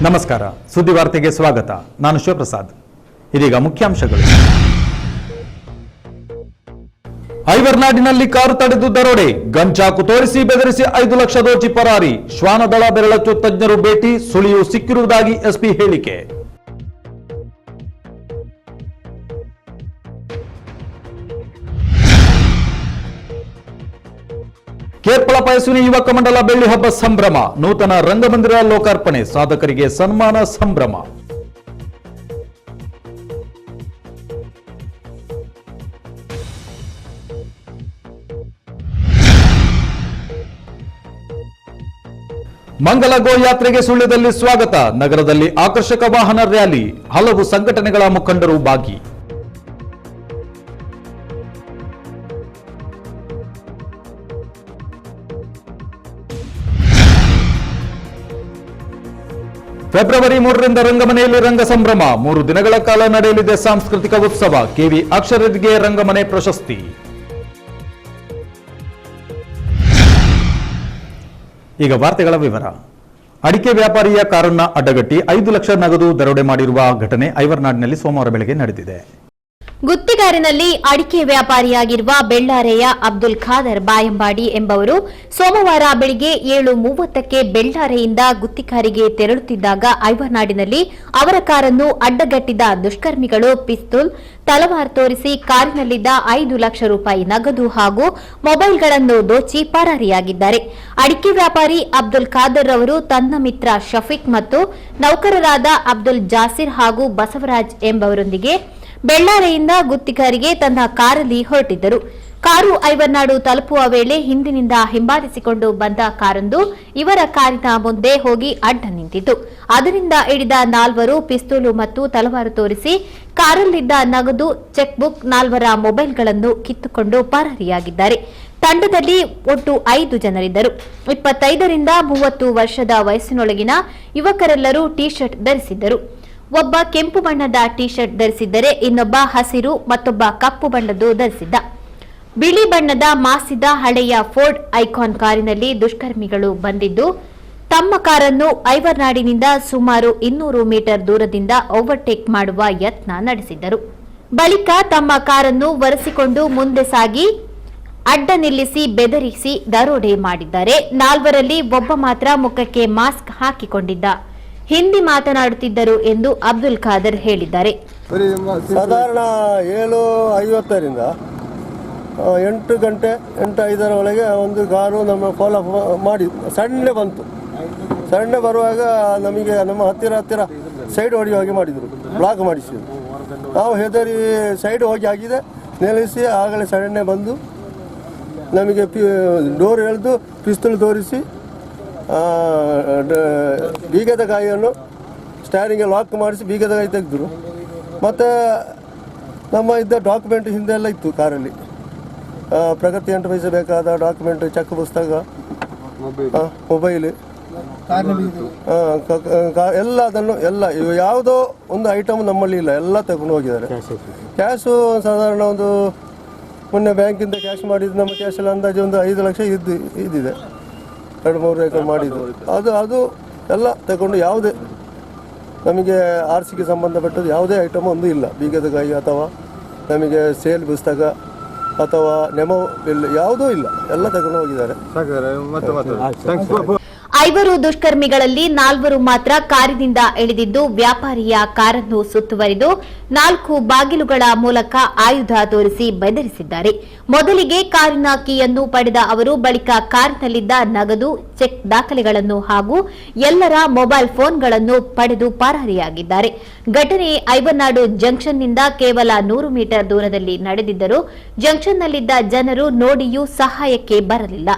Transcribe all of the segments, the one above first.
ನಮಸ್ಕಾರ, ಸುದ್ದಿ ವಾರ್ತೆಗೆ ಸ್ವಾಗತ. ನಾನು ಶಿವಪ್ರಸಾದ್. ಇದೀಗ ಮುಖ್ಯಾಂಶಗಳು. ಐವರ್ನಾಡಿನಲ್ಲಿ ಕಾರು ತಡೆದು ದರೋಡೆ, ಗಂಚಾಕು ತೋರಿಸಿ ಬೆದರಿಸಿ 5 ಲಕ್ಷ ದೋಚಿ ಪರಾರಿ. ಶ್ವಾನದಳ ಬೆರಳಚ್ಚು ತಜ್ಞರು ಭೇಟಿ, ಸುಳಿಯು ಸಿಕ್ಕಿರುವುದಾಗಿ ಎಸ್ಪಿ ಹೇಳಿಕೆ. ಕೇರ್ಪಳ ಪಯಸ್ವಿನಿ ಯುವಕ ಮಂಡಲ ಬೆಳ್ಳಿ ಹಬ್ಬ ಸಂಭ್ರಮ, ನೂತನ ರಂಗಮಂದಿರ ಲೋಕಾರ್ಪಣೆ, ಸಾಧಕರಿಗೆ ಸನ್ಮಾನ ಸಂಭ್ರಮ. ಮಂಗಲ ಗೋ ಯಾತ್ರೆಗೆ ಸುಳ್ಯದಲ್ಲಿ ಸ್ವಾಗತ, ನಗರದಲ್ಲಿ ಆಕರ್ಷಕ ವಾಹನ ರ್ಯಾಲಿ, ಹಲವು ಸಂಘಟನೆಗಳ ಮುಖಂಡರು ಭಾಗಿ. ಫೆಬ್ರವರಿ 3ರಿಂದ ರಂಗಮನೆಯಲ್ಲಿ ರಂಗ ಸಂಭ್ರಮ, 3 ದಿನಗಳ ಕಾಲ ನಡೆಯಲಿದೆ ಸಾಂಸ್ಕೃತಿಕ ಉತ್ಸವ. ಕೆವಿ ಅಕ್ಷರರಿಗೆ ರಂಗಮನೆ ಪ್ರಶಸ್ತಿ. ಈಗ ವಾರ್ತೆಗಳ ವಿವರ. ಅಡಿಕೆ ವ್ಯಾಪಾರಿಯ ಕಾರನ್ನ ಅಡ್ಡಗಟ್ಟಿ 5 ಲಕ್ಷ ನಗದು ದರೋಡೆ ಮಾಡಿರುವ ಘಟನೆ ಐವರ್ನಾಡಿನಲ್ಲಿ ಸೋಮವಾರ ಬೆಳಗ್ಗೆ ನಡೆದಿದೆ. ಗುತ್ತಿಗಾರಿನಲ್ಲಿ ಅಡಿಕೆ ವ್ಯಾಪಾರಿಯಾಗಿರುವ ಬೆಳ್ಳಾರೆಯ ಅಬ್ದುಲ್ ಖಾದರ್ ಬಾಯಂಬಾಡಿ ಎಂಬವರು ಸೋಮವಾರ ಬೆಳಗ್ಗೆ 7:30ಕ್ಕೆ ಬೆಳ್ಳಾರೆಯಿಂದ ಗುತ್ತಿಗಾರಿಗೆ ತೆರಳುತ್ತಿದ್ದಾಗ ಐವರ್ನಾಡಿನಲ್ಲಿ ಅವರ ಕಾರನ್ನು ಅಡ್ಡಗಟ್ಟಿದ ದುಷ್ಕರ್ಮಿಗಳು ಪಿಸ್ತೂಲ್, ತಲವಾರ್ ತೋರಿಸಿ ಕಾರಿನಲ್ಲಿದ್ದ 5 ಲಕ್ಷ ರೂಪಾಯಿ ನಗದು ಹಾಗೂ ಮೊಬೈಲ್ಗಳನ್ನು ದೋಚಿ ಪರಾರಿಯಾಗಿದ್ದಾರೆ. ಅಡಿಕೆ ವ್ಯಾಪಾರಿ ಅಬ್ದುಲ್ ಖಾದರ್ ಅವರು ತನ್ನ ಮಿತ್ರ ಶಫೀಕ್ ಮತ್ತು ನೌಕರರಾದ ಅಬ್ದುಲ್ ಜಾಸಿರ್ ಹಾಗೂ ಬಸವರಾಜ್ ಎಂಬವರೊಂದಿಗೆ ಬೆಳ್ಳಾರೆಯಿಂದ ಗುತ್ತಿಗಾರಿಗೆ ತನ್ನ ಕಾರಲ್ಲಿ ಹೊರಟಿದ್ದರು. ಕಾರು ಐವರ್ನಾಡು ತಲುಪುವ ವೇಳೆ ಹಿಂದಿನಿಂದ ಹಿಂಬಾಲಿಸಿಕೊಂಡು ಬಂದ ಕಾರೊಂದು ಇವರ ಕಾರಿನ ಮುಂದೆ ಹೋಗಿ ಅಡ್ಡ ನಿಂತಿತು. ಅದರಿಂದ ಹಿಡಿದ 4 ಪಿಸ್ತೂಲು ಮತ್ತು ತಲವಾರು ತೋರಿಸಿ ಕಾರಲ್ಲಿದ್ದ ನಗದು, ಚೆಕ್ ಬುಕ್, 4 ಮೊಬೈಲ್ಗಳನ್ನು ಕಿತ್ತುಕೊಂಡು ಪರಾರಿಯಾಗಿದ್ದಾರೆ. ತಂಡದಲ್ಲಿ ಒಟ್ಟು 5 ಜನರಿದ್ದರು. 25ರಿಂದ 30 ವರ್ಷದ ವಯಸ್ಸಿನೊಳಗಿನ ಯುವಕರೆಲ್ಲರೂ ಟಿ ಶರ್ಟ್ ಧರಿಸಿದ್ದರು. ಒಬ್ಬ ಕೆಂಪು ಬಣ್ಣದ ಟಿ ಶರ್ಟ್ ಧರಿಸಿದ್ದರೆ ಇನ್ನೊಬ್ಬ ಹಸಿರು, ಮತ್ತೊಬ್ಬ ಕಪ್ಪು ಬಣ್ಣದ್ದು ಧರಿಸಿದ್ದ. ಬಿಳಿ ಬಣ್ಣದ ಮಾಸಿದ ಹಳೆಯ ಫೋರ್ಡ್ ಐಕಾನ್ ಕಾರಿನಲ್ಲಿ ದುಷ್ಕರ್ಮಿಗಳು ಬಂದಿದ್ದು ತಮ್ಮ ಕಾರನ್ನು ಐವರ್ನಾಡಿನಿಂದ ಸುಮಾರು 200 ಮೀಟರ್ ದೂರದಿಂದ ಓವರ್ಟೇಕ್ ಮಾಡುವ ಯತ್ನ ನಡೆಸಿದ್ದರು. ಬಳಿಕ ತಮ್ಮ ಕಾರನ್ನು ಒರೆಸಿಕೊಂಡು ಮುಂದೆ ಸಾಗಿ ಅಡ್ಡ ನಿಲ್ಲಿಸಿ ಬೆದರಿಸಿ ದರೋಡೆ ಮಾಡಿದ್ದಾರೆ. 4ರಲ್ಲಿ ಒಬ್ಬ ಮಾತ್ರ ಮುಖಕ್ಕೆ ಮಾಸ್ಕ್ ಹಾಕಿಕೊಂಡಿದ್ದ, ಹಿಂದಿ ಮಾತನಾಡುತ್ತಿದ್ದರು ಎಂದು ಅಬ್ದುಲ್ ಖಾದರ್ ಹೇಳಿದ್ದಾರೆ. ಸಾಧಾರಣ 7:50ರಿಂದ 8 ಗಂಟೆ 8:05 ಒಳಗೆ ಒಂದು ಕಾರು ನಮ್ಮ ಫಾಲೋ ಮಾಡಿ ಸಣ್ಣ ಬಂತು. ಸಣ್ಣ ಬರುವಾಗ ನಮಗೆ ನಮ್ಮ ಹತ್ತಿರ ಸೈಡ್ ಹೊಡೆಯುವ ಹಾಗೆ ಮಾಡಿದರು, ಬ್ಲಾಕ್ ಮಾಡಿಸಿದ್ರು. ನಾವು ಹೆದರಿ ಸೈಡ್ ಹೋಗಿ ಆಗಿದೆ ನಿಲ್ಲಿಸಿ ಆಗಲೇ ಸಣ್ಣ ಬಂದು ನಮಗೆ ಡೋರ್ ಎಳೆದು ಪಿಸ್ತೂಲ್ ತೋರಿಸಿ ಬೀಗದ ಕಾಯಿಯನ್ನು ಸ್ಟ್ಯಾರಿಂಗ್ಗೆ ಲಾಕ್ ಮಾಡಿಸಿ ಬೀಗದ ಕಾಯಿ ತೆಗೆದರು. ಮತ್ತು ನಮ್ಮ ಇದ್ದ ಡಾಕ್ಯುಮೆಂಟ್ ಹಿಂದೆ ಎಲ್ಲ ಇತ್ತು ಕಾರಲ್ಲಿ, ಪ್ರಗತಿ ಎಂಟರ್ಪ್ರೈಸ್ ಬೇಕಾದ ಡಾಕ್ಯುಮೆಂಟ್, ಚೆಕ್ ಪುಸ್ತಕ, ಮೊಬೈಲ್ ಎಲ್ಲ ಅದನ್ನು ಎಲ್ಲ ಯಾವುದೋ ಒಂದು ಐಟಮ್ ನಮ್ಮಲ್ಲಿ ಇಲ್ಲ, ಎಲ್ಲ ತಗೊಂಡು ಹೋಗಿದ್ದಾರೆ. ಕ್ಯಾಶು ಸಾಧಾರಣ ಒಂದು ಮೊನ್ನೆ ಬ್ಯಾಂಕಿಂದ ಕ್ಯಾಶ್ ಮಾಡಿದ್ದು ನಮ್ಮ ಕ್ಯಾಶಲ್ಲಿ ಅಂದಾಜು ಒಂದು 5 ಲಕ್ಷ ಇದ್ದಿದೆ. 2-3 ಎಕರೆ ಮಾಡಿದ್ದು ಅದು ಎಲ್ಲ ತಗೊಂಡು ಯಾವುದೇ ನಮಗೆ ಆರ್ಸಿಗೆ ಸಂಬಂಧಪಟ್ಟದ್ದು ಯಾವುದೇ ಐಟಮ್ ಒಂದು ಇಲ್ಲ. ಬೀಗದ ಕಾಯಿ ಅಥವಾ ನಮಗೆ ಸೇಲ್ ಪುಸ್ತಕ ಅಥವಾ ನೆಮೋ ಬಿಲ್ ಯಾವುದೂ ಇಲ್ಲ, ಎಲ್ಲ ತಗೊಂಡು ಹೋಗಿದ್ದಾರೆ. 5 ದುಷ್ಕರ್ಮಿಗಳಲ್ಲಿ 4 ಮಾತ್ರ ಕಾರಿನಿಂದ ಇಳಿದಿದ್ದು ವ್ಯಾಪಾರಿಯ ಕಾರನ್ನು ಸುತ್ತುವರಿದು 4 ಬಾಗಿಲುಗಳ ಮೂಲಕ ಆಯುಧ ತೋರಿಸಿ ಬೆದರಿಸಿದ್ದಾರೆ. ಮೊದಲಿಗೆ ಕಾರಿನ ಕೀಯನ್ನು ಪಡೆದ ಅವರು ಬಳಿಕ ಕಾರಿನಲ್ಲಿದ್ದ ನಗದು, ಚೆಕ್ ದಾಖಲೆಗಳನ್ನು ಹಾಗೂ ಎಲ್ಲರ ಮೊಬೈಲ್ ಫೋನ್ಗಳನ್ನು ಪಡೆದು ಪರಾರಿಯಾಗಿದ್ದಾರೆ. ಘಟನೆ ಐವರ್ನಾಡು ಜಂಕ್ಷನ್ನಿಂದ ಕೇವಲ 100 ಮೀಟರ್ ದೂರದಲ್ಲಿ ನಡೆದಿದ್ದರೂ ಜಂಕ್ಷನ್ನಲ್ಲಿದ್ದ ಜನರು ನೋಡಿಯೂ ಸಹಾಯಕ್ಕೆ ಬರಲಿಲ್ಲ.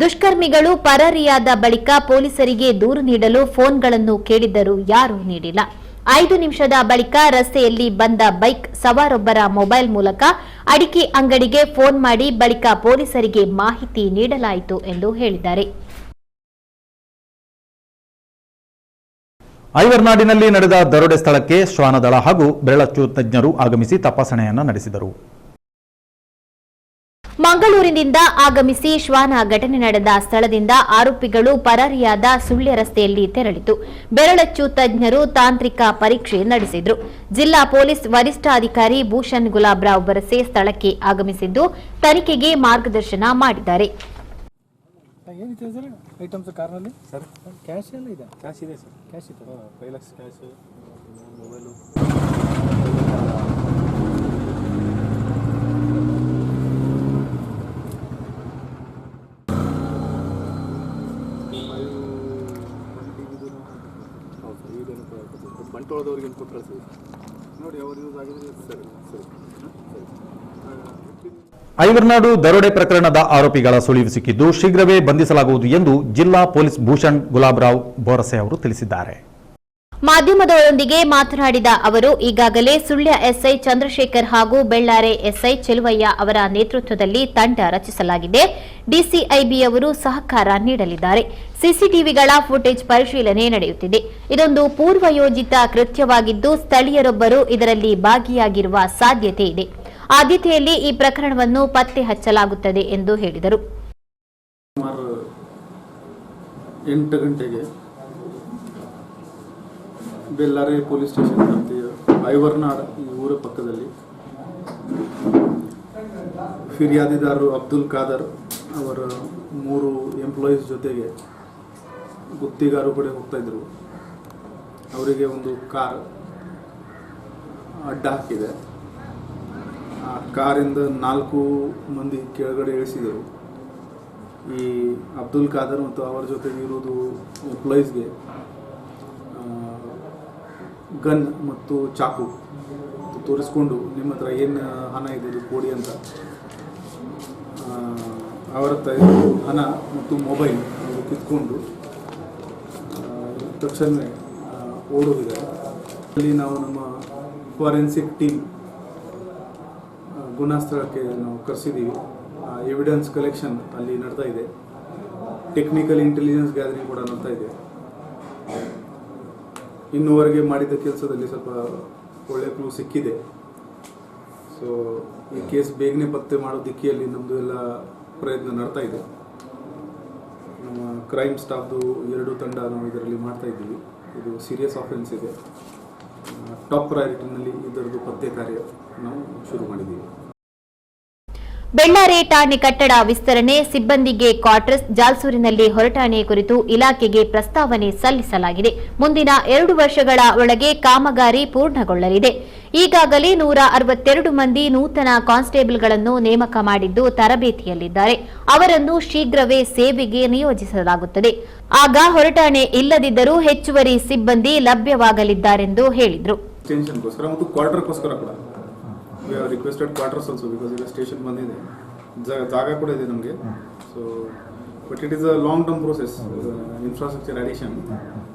ದುಷ್ಕರ್ಮಿಗಳು ಪರಾರಿಯಾದ ಬಳಿಕ ಪೊಲೀಸರಿಗೆ ದೂರು ನೀಡಲು ಫೋನ್ಗಳನ್ನು ಕೇಳಿದ್ದರೂ ಯಾರೂ ನೀಡಿಲ್ಲ. 5 ನಿಮಿಷದ ಬಳಿಕ ರಸ್ತೆಯಲ್ಲಿ ಬಂದ ಬೈಕ್ ಸವಾರೊಬ್ಬರ ಮೊಬೈಲ್ ಮೂಲಕ ಅಡಿಕೆ ಅಂಗಡಿಗೆ ಫೋನ್ ಮಾಡಿ ಬಳಿಕ ಪೊಲೀಸರಿಗೆ ಮಾಹಿತಿ ನೀಡಲಾಯಿತು ಎಂದು ಹೇಳಿದ್ದಾರೆ. ಐವರ್ನಾಡಿನಲ್ಲಿ ನಡೆದ ದರೋಡೆ ಸ್ಥಳಕ್ಕೆ ಶ್ವಾನದಳ ಹಾಗೂ ಬೆರಳಚ್ಚು ತಜ್ಞರು ಆಗಮಿಸಿ ತಪಾಸಣೆಯನ್ನು ನಡೆಸಿದರು. ಮಂಗಳೂರಿನಿಂದ ಆಗಮಿಸಿ ಶ್ವಾನ ಘಟನೆ ನಡೆದ ಸ್ಥಳದಿಂದ ಆರೋಪಿಗಳು ಪರಾರಿಯಾದ ಸುಳ್ಯ ರಸ್ತೆಯಲ್ಲಿ ತೆರಳಿತು. ಬೆರಳಚ್ಚು ತಜ್ಞರು ತಾಂತ್ರಿಕ ಪರೀಕ್ಷೆ ನಡೆಸಿದ್ರು. ಜಿಲ್ಲಾ ಪೊಲೀಸ್ ವರಿಷ್ಠಾಧಿಕಾರಿ ಭೂಷಣ್ ಗುಲಾಬ್ರಾವ್ ಬರಸೆ ಸ್ಥಳಕ್ಕೆ ಆಗಮಿಸಿದ್ದು ತನಿಖೆಗೆ ಮಾರ್ಗದರ್ಶನ ಮಾಡಿದ್ದಾರೆ. ಬಂಟ್ವಾಳದವರಿಗೆ ಕೊಟ್ಟು ಕಳಿಸಿದ್ವಿ ನೋಡಿ, ಅವರು ಯೂಸ್ ಆಗಿದ್ರೆ ಸರಿ ಸರಿ ಸರಿ. ಐವರ್ನಾಡು ದರೋಡೆ ಪ್ರಕರಣದ ಆರೋಪಿಗಳ ಸುಳಿವು ಸಿಕ್ಕಿದ್ದು ಶೀಘ್ರವೇ ಬಂಧಿಸಲಾಗುವುದು ಎಂದು ಜಿಲ್ಲಾ ಪೊಲೀಸ್ ಭೂಷಣ್ ಗುಲಾಬ್ರಾವ್ ಬೋರಸೆ ಅವರು ತಿಳಿಸಿದ್ದಾರೆ. ಮಾಧ್ಯಮದವರೊಂದಿಗೆ ಮಾತನಾಡಿದ ಅವರು, ಈಗಾಗಲೇ ಸುಳ್ಯ ಎಸ್ಐ ಚಂದ್ರಶೇಖರ್ ಹಾಗೂ ಬೆಳ್ಳಾರೆ ಎಸ್ಐ ಚೆಲುವಯ್ಯ ಅವರ ನೇತೃತ್ವದಲ್ಲಿ ತಂಡ ರಚಿಸಲಾಗಿದೆ. ಡಿಸಿಐಬಿಯವರು ಸಹಕಾರ ನೀಡಲಿದ್ದಾರೆ. ಸಿಸಿಟಿವಿಗಳ ಫುಟೇಜ್ ಪರಿಶೀಲನೆ ನಡೆಯುತ್ತಿದೆ. ಇದೊಂದು ಪೂರ್ವಯೋಜಿತ ಕೃತ್ಯವಾಗಿದ್ದು ಸ್ಥಳೀಯರೊಬ್ಬರು ಇದರಲ್ಲಿ ಭಾಗಿಯಾಗಿರುವ ಸಾಧ್ಯತೆ ಇದೆ. ಆದ್ಯತೆಯಲ್ಲಿ ಈ ಪ್ರಕರಣವನ್ನು ಪತ್ತೆ ಹಚ್ಚಲಾಗುತ್ತದೆ ಎಂದು ಹೇಳಿದರು. ಸುಮಾರು 8 ಗಂಟೆಗೆ ಬೆಳ್ಳಾರೆ ಪೊಲೀಸ್ ಸ್ಟೇಷನ್ ಐವರ್ನಾಡ್ ಈ ಊರ ಪಕ್ಕದಲ್ಲಿ ಫಿರ್ಯಾದಿದಾರರು ಅಬ್ದುಲ್ ಖಾದರ್ ಅವರ 3 ಎಂಪ್ಲಾಯೀಸ್ ಜೊತೆಗೆ ಗುತ್ತಿಗಾರು ಕಡೆ ಹೋಗ್ತಾ ಇದ್ರು. ಅವರಿಗೆ ಒಂದು ಕಾರ್ ಅಡ್ಡ ಹಾಕಿದೆ. ಆ ಕಾರಿಂದ 4 ಮಂದಿ ಕೆಳಗಡೆ ಇಳಿಸಿದರು. ಈ ಅಬ್ದುಲ್ ಖಾದರ್ ಮತ್ತು ಅವರ ಜೊತೆಗೆ ಇರುವುದು ಎಂಪ್ಲಾಯೀಸ್ಗೆ ಗನ್ ಮತ್ತು ಚಾಕು ತೋರಿಸ್ಕೊಂಡು ನಿಮ್ಮ ಹತ್ರ ಏನು ಹಣ ಇದೆ ಕೊಡಿ ಅಂತ ಅವರ ಹಣ ಮತ್ತು ಮೊಬೈಲ್ ಕಿತ್ಕೊಂಡು ತಕ್ಷಣ ಓಡೋದಿದೆ. ಅಲ್ಲಿ ನಾವು ನಮ್ಮ ಫಾರೆನ್ಸಿಕ್ ಟೀಮ್ ಗುಣಸ್ಥಳಕ್ಕೆ ನಾವು ಕರೆಸಿದ್ದೀವಿ. ಎವಿಡೆನ್ಸ್ ಕಲೆಕ್ಷನ್ ಅಲ್ಲಿ ನಡ್ತಾ ಇದೆ. ಟೆಕ್ನಿಕಲ್ ಇಂಟೆಲಿಜೆನ್ಸ್ ಗ್ಯಾದರಿಂಗ್ ಕೂಡ ನಡ್ತಾ ಇದೆ. ಇನ್ನೂವರೆಗೆ ಮಾಡಿದ ಕೆಲಸದಲ್ಲಿ ಸ್ವಲ್ಪ ಒಳ್ಳೆ ಕ್ಲೂ ಸಿಕ್ಕಿದೆ. ಸೊ ಈ ಕೇಸ್ ಬೇಗನೆ ಪತ್ತೆ ಮಾಡೋ ದಿಕ್ಕಿಯಲ್ಲಿ ನಮ್ಮದು ಎಲ್ಲ ಪ್ರಯತ್ನ ನಡ್ತಾ ಇದೆ. ನಮ್ಮ ಕ್ರೈಮ್ ಸ್ಟಾಫ್ದು 2 ತಂಡ ನಾವು ಇದರಲ್ಲಿ ಮಾಡ್ತಾ ಇದ್ದೀವಿ. ಇದು ಸೀರಿಯಸ್ ಆಫೆನ್ಸ್ ಇದೆ. ಟಾಪ್ ಪ್ರಯಾರಿಟಿನಲ್ಲಿ ಇದರದ್ದು ಪತ್ತೆ ಕಾರ್ಯ ನಾವು ಶುರು ಮಾಡಿದ್ದೀವಿ. ಬೆಳ್ಳಾರೆ ಠಾಣೆ ಕಟ್ಟಡ ವಿಸ್ತರಣೆ, ಸಿಬ್ಬಂದಿಗೆ ಕ್ವಾರ್ಟರ್ಸ್, ಜಾಲ್ಸೂರಿನಲ್ಲಿ ಹೊರಟಾಣೆ ಕುರಿತು ಇಲಾಖೆಗೆ ಪ್ರಸ್ತಾವನೆ ಸಲ್ಲಿಸಲಾಗಿದೆ. ಮುಂದಿನ 2 ವರ್ಷಗಳ ಒಳಗೆ ಕಾಮಗಾರಿ ಪೂರ್ಣಗೊಳ್ಳಲಿದೆ. ಈಗಾಗಲೇ 162 ಮಂದಿ ನೂತನ ಕಾನ್ಸ್ಟೇಬಲ್ಗಳನ್ನು ನೇಮಕ ಮಾಡಿದ್ದು ತರಬೇತಿಯಲ್ಲಿದ್ದಾರೆ. ಅವರನ್ನು ಶೀಘ್ರವೇ ಸೇವೆಗೆ ನಿಯೋಜಿಸಲಾಗುತ್ತದೆ. ಆಗ ಹೊರಟಾಣೆ ಇಲ್ಲದಿದ್ದರೂ ಹೆಚ್ಚುವರಿ ಸಿಬ್ಬಂದಿ ಲಭ್ಯವಾಗಲಿದ್ದಾರೆಂದು ಹೇಳಿದರು. We have requested quarters also because ಈಗ ಸ್ಟೇಷನ್ ಬಂದಿದೆ, ಜಾಗ ಕೂಡ ಇದೆ ನಮಗೆ. So but it is a long term process. Infrastructure addition